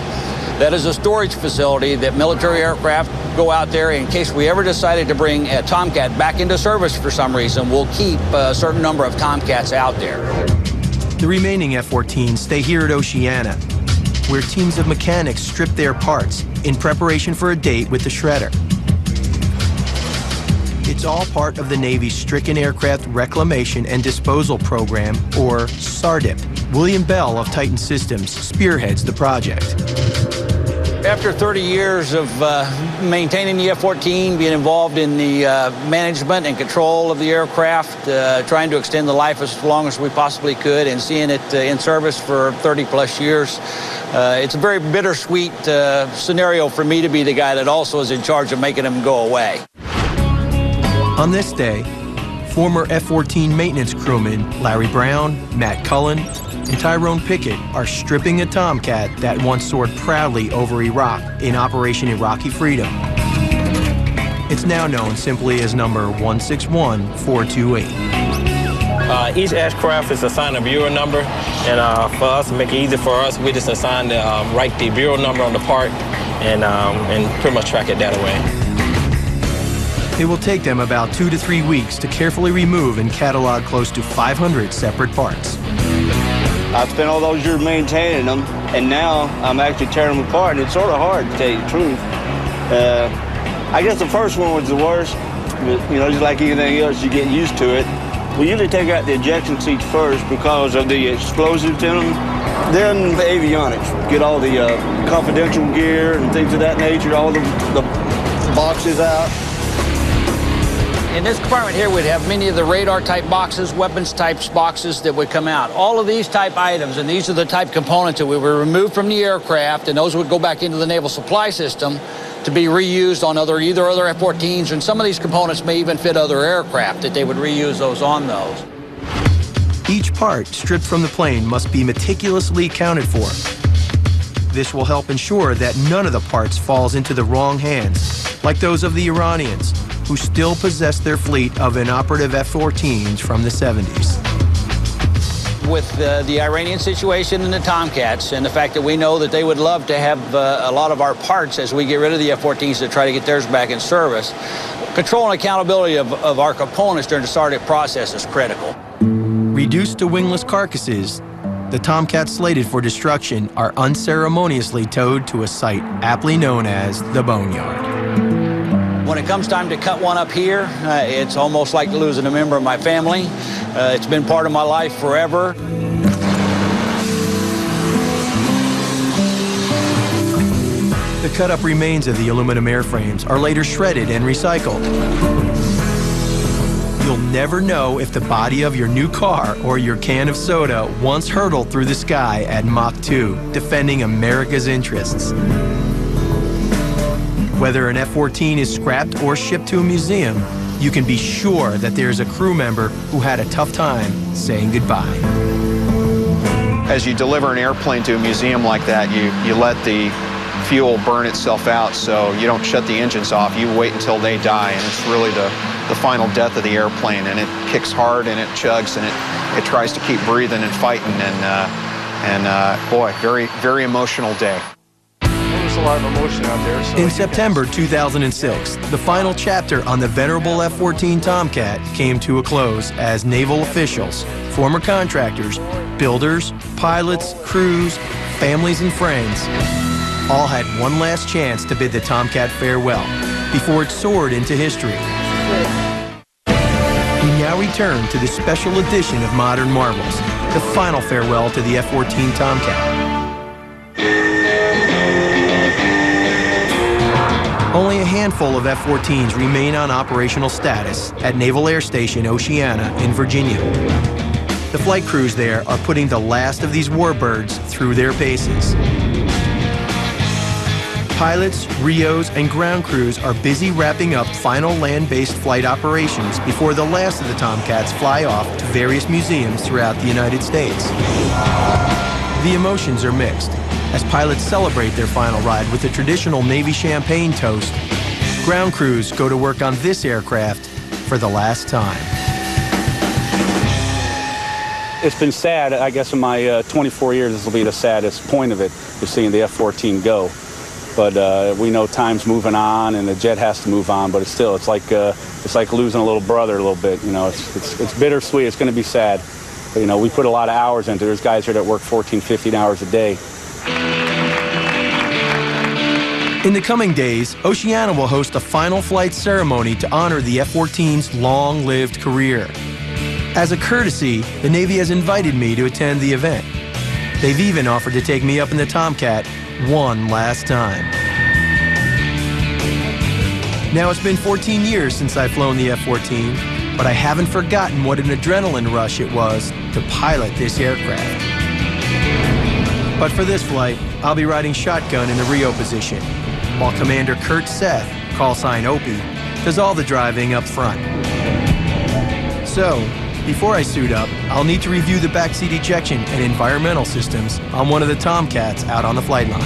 That is a storage facility that military aircraft go out there in case we ever decided to bring a Tomcat back into service for some reason. We'll keep a certain number of Tomcats out there. The remaining F-14s stay here at Oceana, where teams of mechanics strip their parts in preparation for a date with the shredder. It's all part of the Navy's Stricken Aircraft Reclamation and Disposal Program, or SARDIP. William Bell of Titan Systems spearheads the project. After 30 years of maintaining the F-14, being involved in the management and control of the aircraft, trying to extend the life as long as we possibly could, and seeing it in service for 30-plus years, it's a very bittersweet scenario for me to be the guy that also is in charge of making them go away. On this day, former F-14 maintenance crewmen Larry Brown, Matt Cullen, and Tyrone Pickett are stripping a Tomcat that once soared proudly over Iraq in Operation Iraqi Freedom. It's now known simply as number 161428. Each aircraft is assigned a bureau number, and for us to make it easy for us, we just assign write the bureau number on the part and pretty much track it that way. It will take them about 2 to 3 weeks to carefully remove and catalog close to 500 separate parts. I've spent all those years maintaining them, and now I'm actually tearing them apart, and it's sort of hard, to tell you the truth. I guess the first one was the worst, but, you know, just like anything else, you get used to it. We usually take out the ejection seats first because of the explosives in them. Then the avionics, get all the confidential gear and things of that nature, all the boxes out. In this compartment here, we'd have many of the radar-type boxes, weapons-type boxes that would come out. All of these type items, and these are the type components that we would remove from the aircraft, and those would go back into the Naval Supply System to be reused on either other F-14s, and some of these components may even fit other aircraft, that they would reuse those on those. Each part stripped from the plane must be meticulously accounted for. This will help ensure that none of the parts falls into the wrong hands, like those of the Iranians, who still possess their fleet of inoperative F-14s from the 70s. With the Iranian situation and the Tomcats, and the fact that we know that they would love to have a lot of our parts as we get rid of the F-14s to try to get theirs back in service, control and accountability of our components during the SARDIP process is critical. Reduced to wingless carcasses, the Tomcats slated for destruction are unceremoniously towed to a site aptly known as the Boneyard. When it comes time to cut one up here, it's almost like losing a member of my family. It's been part of my life forever. The cut-up remains of the aluminum airframes are later shredded and recycled. You'll never know if the body of your new car or your can of soda once hurtled through the sky at Mach 2, defending America's interests. Whether an F-14 is scrapped or shipped to a museum, you can be sure that there's a crew member who had a tough time saying goodbye. As you deliver an airplane to a museum like that, you let the fuel burn itself out, so you don't shut the engines off. You wait until they die, and it's really the final death of the airplane, and it kicks hard and it chugs and it tries to keep breathing and fighting, and boy, very, very emotional day. There's a lot of emotion out there. So in September 2006, the final chapter on the venerable F-14 Tomcat came to a close as naval officials, former contractors, builders, pilots, crews, families, and friends all had one last chance to bid the Tomcat farewell before it soared into history. We now return to the special edition of Modern Marvels, the final farewell to the F-14 Tomcat. Only a handful of F-14s remain on operational status at Naval Air Station Oceana in Virginia. The flight crews there are putting the last of these warbirds through their paces. Pilots, RIOs, and ground crews are busy wrapping up final land-based flight operations before the last of the Tomcats fly off to various museums throughout the United States. The emotions are mixed. As pilots celebrate their final ride with a traditional Navy champagne toast, ground crews go to work on this aircraft for the last time. It's been sad. I guess in my 24 years, this will be the saddest point of it, is seeing the F-14 go. But we know time's moving on, and the jet has to move on. But it's like losing a little brother a little bit. You know, it's bittersweet. It's going to be sad. But, you know, we put a lot of hours into it. There's guys here that work 14, 15 hours a day. In the coming days, Oceana will host a final flight ceremony to honor the F-14's long-lived career. As a courtesy, the Navy has invited me to attend the event. They've even offered to take me up in the Tomcat one last time. Now, it's been 14 years since I've flown the F-14, but I haven't forgotten what an adrenaline rush it was to pilot this aircraft. But for this flight, I'll be riding shotgun in the Rio position, while Commander Kurt Seth, call sign Opie, does all the driving up front. So, before I suit up, I'll need to review the backseat ejection and environmental systems on one of the Tomcats out on the flight line.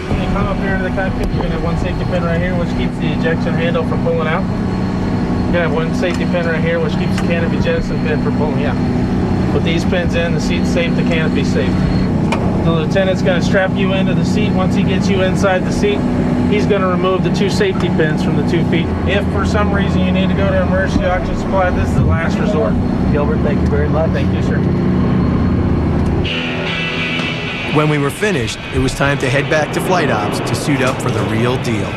When you come up here to the cockpit, you're going to have one safety pin right here, which keeps the ejection handle from pulling out. You're going to have one safety pin right here, which keeps the canopy jettison pin from pulling out. With these pins in, the seat's safe, the canopy's safe. The lieutenant's going to strap you into the seat. Once he gets you inside the seat, he's going to remove the 2 safety pins from the 2 feet. If for some reason you need to go to emergency oxygen supply, this is the last resort. Gilbert, thank you very much. Thank you, sir. When we were finished, it was time to head back to flight ops to suit up for the real deal.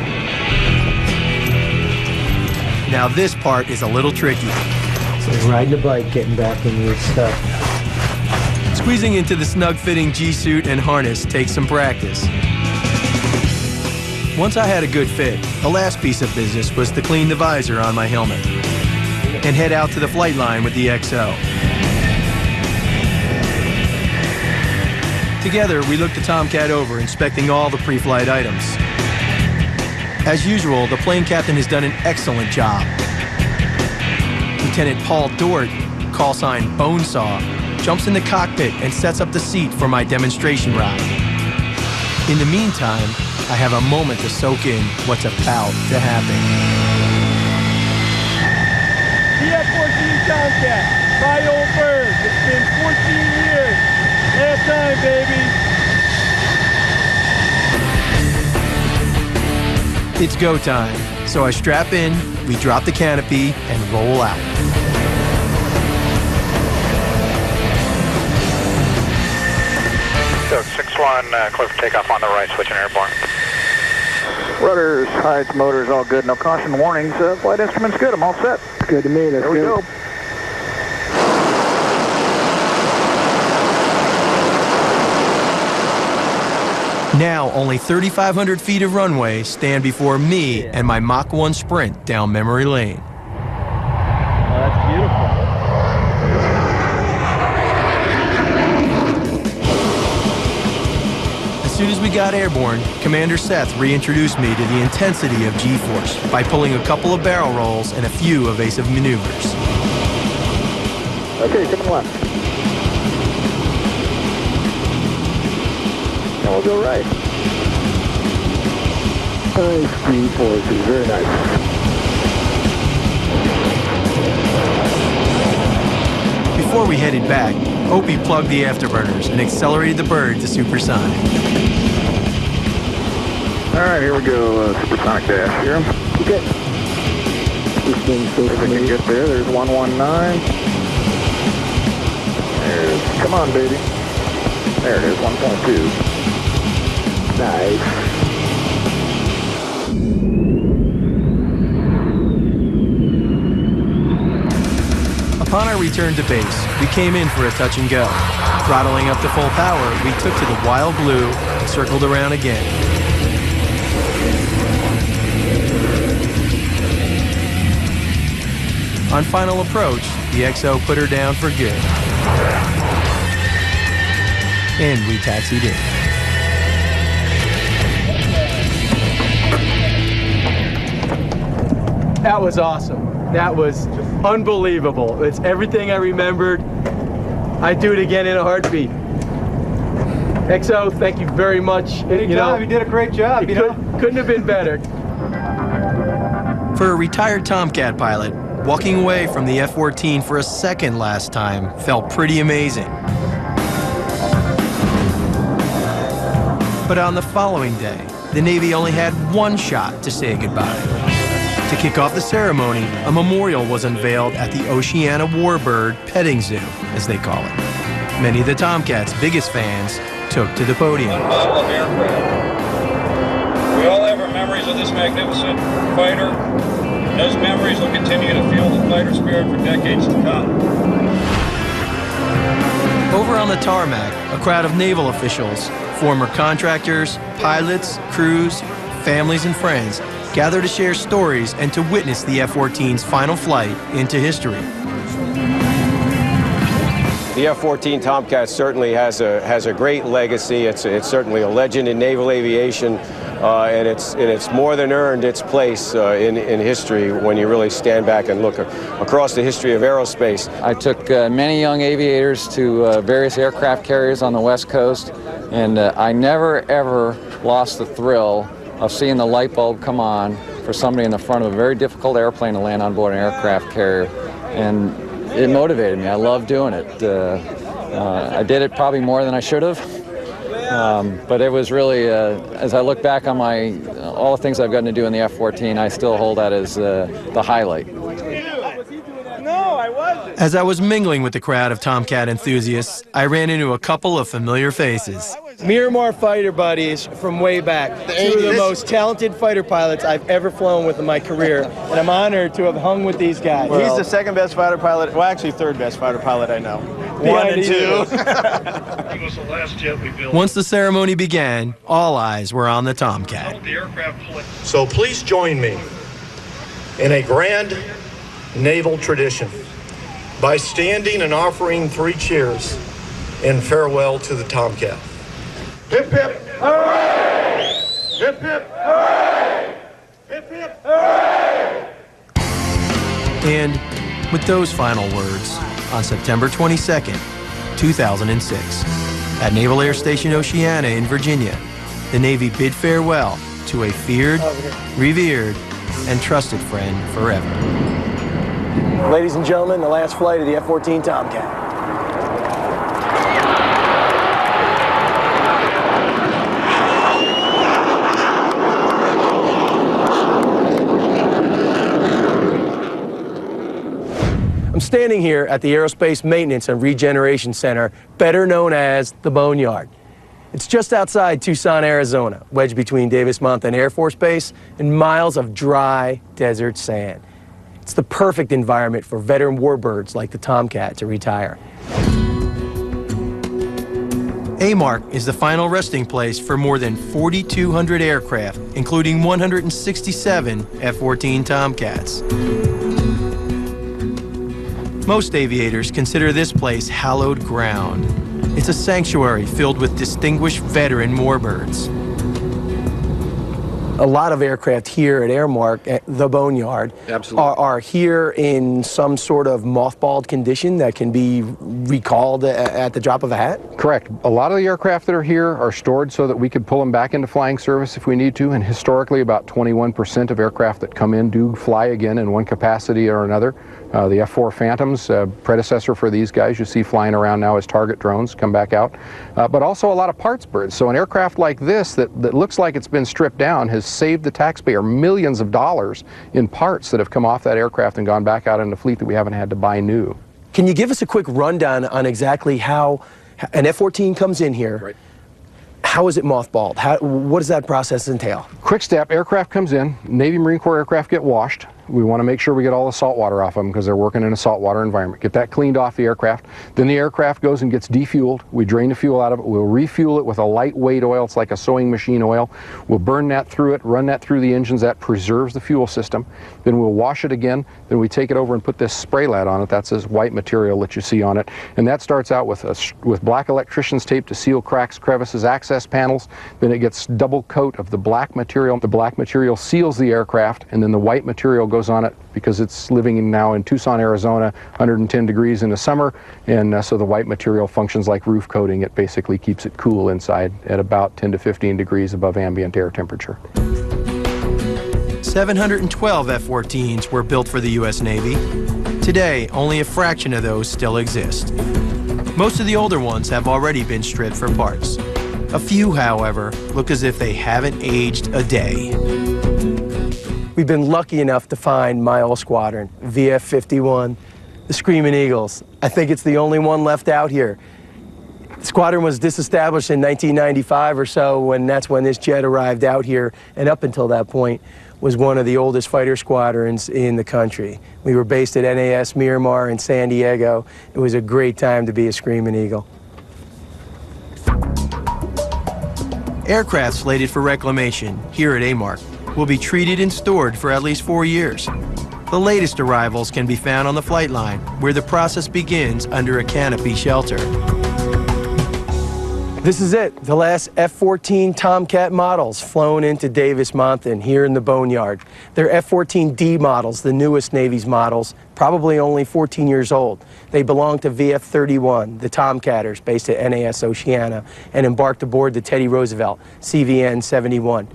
Now this part is a little tricky. So riding a bike, getting back in your stuff. Squeezing into the snug-fitting G-suit and harness takes some practice. Once I had a good fit, the last piece of business was to clean the visor on my helmet and head out to the flight line with the XO. Together, we looked the Tomcat over, inspecting all the pre-flight items. As usual, the plane captain has done an excellent job. Lieutenant Paul Dort, call sign Bonesaw, jumps in the cockpit and sets up the seat for my demonstration ride. In the meantime, I have a moment to soak in what's about to happen. The F-14 Tomcat, my old bird. It's been 14 years. Last time, baby. It's go time, so I strap in, we drop the canopy, and roll out. So 6-1, clear for takeoff on the right, switching airborne. Rudders, heights, motors, all good. No caution warnings. Flight instruments good. I'm all set. Good to me. Let's There we go. Now, only 3,500 feet of runway stand before me and my Mach 1 sprint down memory lane. Oh, that's beautiful. As soon as we got airborne, Commander Seth reintroduced me to the intensity of G-force by pulling a couple of barrel rolls and a few evasive maneuvers. Okay, coming left. And we'll go right. Nice G-force is very nice. Before we headed back, Opie plugged the afterburners and accelerated the bird to supersonic. All right, here we go. Supersonic dash here. Okay. This thing's so If we can get there, there's 119. There's, come on, baby. There it is, 1.2. Nice. Upon our return to base, we came in for a touch and go. Throttling up to full power, we took to the wild blue and circled around again. On final approach, the XO put her down for good. And we taxied in. That was awesome. That was unbelievable. It's everything I remembered. I'd do it again in a heartbeat. XO, thank you very much. Anytime, you did a great job. Couldn't have been better. For a retired Tomcat pilot, walking away from the F-14 for a second last time felt pretty amazing. But on the following day, the Navy only had one shot to say goodbye. To kick off the ceremony, a memorial was unveiled at the Oceana Warbird Petting Zoo, as they call it. Many of the Tomcat's biggest fans took to the podium. Model of aircraft. We all have our memories of this magnificent fighter. Those memories will continue to fuel the fighter spirit for decades to come. Over on the tarmac, a crowd of naval officials, former contractors, pilots, crews, families, and friends gather to share stories and to witness the F-14's final flight into history. The F-14 Tomcat certainly has a great legacy. It's certainly a legend in naval aviation, and it's more than earned its place in history when you really stand back and look across the history of aerospace. I took many young aviators to various aircraft carriers on the West Coast, and I never ever lost the thrill of seeing the light bulb come on for somebody in the front of a very difficult airplane to land on board an aircraft carrier. And it motivated me. I love doing it. I did it probably more than I should have. But it was really, as I look back on all the things I've gotten to do in the F-14, I still hold that as the highlight. No, I wasn't. As I was mingling with the crowd of Tomcat enthusiasts, I ran into a couple of familiar faces. Miramar fighter buddies from way back. Two of the most talented fighter pilots I've ever flown with in my career, and I'm honored to have hung with these guys. He's the second best fighter pilot, well actually third best fider pilot I know. One and two. He was the last jet we built. Once the ceremony began, all eyes were on the Tomcat. So please join me in a grand naval tradition by standing and offering 3 cheers in farewell to the Tomcat. Hip, hip, hooray! Hip, hip, hooray! Hip, hip, hooray! And with those final words, on September 22nd, 2006, at Naval Air Station Oceana in Virginia, the Navy bid farewell to a feared, revered, and trusted friend forever. Ladies and gentlemen, the last flight of the F-14 Tomcat. I'm standing here at the Aerospace Maintenance and Regeneration Center, better known as the Boneyard. It's just outside Tucson, Arizona, wedged between Davis-Monthan Air Force Base and miles of dry desert sand. It's the perfect environment for veteran warbirds like the Tomcat to retire. A-Mark is the final resting place for more than 4,200 aircraft, including 167 F-14 Tomcats. Most aviators consider this place hallowed ground. It's a sanctuary filled with distinguished veteran warbirds. A lot of aircraft here at Airmark, at the Boneyard, are here in some sort of mothballed condition that can be recalled at the drop of a hat? Correct. A lot of the aircraft that are here are stored so that we could pull them back into flying service if we need to, and historically about 21% of aircraft that come in do fly again in one capacity or another. The F-4 Phantoms, predecessor for these guys you see flying around now as target drones, come back out. But also a lot of parts birds. So an aircraft like this that looks like it's been stripped down has saved the taxpayer millions of dollars in parts that have come off that aircraft and gone back out in the fleet that we haven't had to buy new. Can you give us a quick rundown on exactly how an F-14 comes in here? Right. How is it mothballed? What does that process entail? Quick step, aircraft comes in, Navy Marine Corps aircraft get washed. We want to make sure we get all the salt water off them because they're working in a saltwater environment. Get that cleaned off the aircraft. Then the aircraft goes and gets defueled. We drain the fuel out of it. We'll refuel it with a lightweight oil. It's like a sewing machine oil. We'll burn that through it, run that through the engines. That preserves the fuel system. Then we'll wash it again. Then we take it over and put this spray lad on it. That's this white material that you see on it. And that starts out with black electrician's tape to seal cracks, crevices, access panels. Then it gets double coat of the black material. The black material seals the aircraft, and then the white material goes on it because it's living now in Tucson, Arizona, 110 degrees in the summer, and so the white material functions like roof coating. It basically keeps it cool inside at about 10 to 15 degrees above ambient air temperature. 712 F-14s were built for the U.S. Navy. Today, only a fraction of those still exist. Most of the older ones have already been stripped for parts. A few, however, look as if they haven't aged a day. We've been lucky enough to find my old squadron, VF-51, the Screaming Eagles. I think it's the only one left out here. The squadron was disestablished in 1995 or so, that's when this jet arrived out here, and up until that point was one of the oldest fighter squadrons in the country. We were based at NAS Miramar in San Diego. It was a great time to be a Screaming Eagle. Aircraft slated for reclamation here at AMARC will be treated and stored for at least 4 years. The latest arrivals can be found on the flight line, where the process begins under a canopy shelter. This is it, the last F-14 Tomcat models flown into Davis-Monthan here in the Boneyard. They're F-14D models, the newest Navy's models, probably only 14 years old. They belong to VF-31, the Tomcatters, based at NAS Oceana, and embarked aboard the Teddy Roosevelt, CVN-71.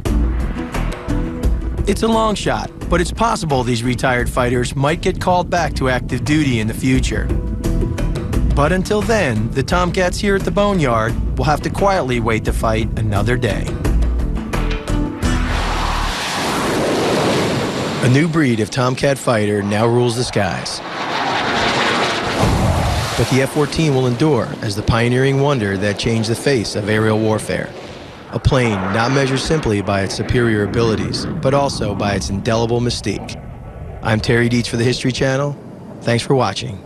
It's a long shot, but it's possible these retired fighters might get called back to active duty in the future. But until then, the Tomcats here at the Boneyard will have to quietly wait to fight another day. A new breed of Tomcat fighter now rules the skies. But the F-14 will endure as the pioneering wonder that changed the face of aerial warfare. A plane not measured simply by its superior abilities, but also by its indelible mystique. I'm Terry Dietz for the History Channel. Thanks for watching.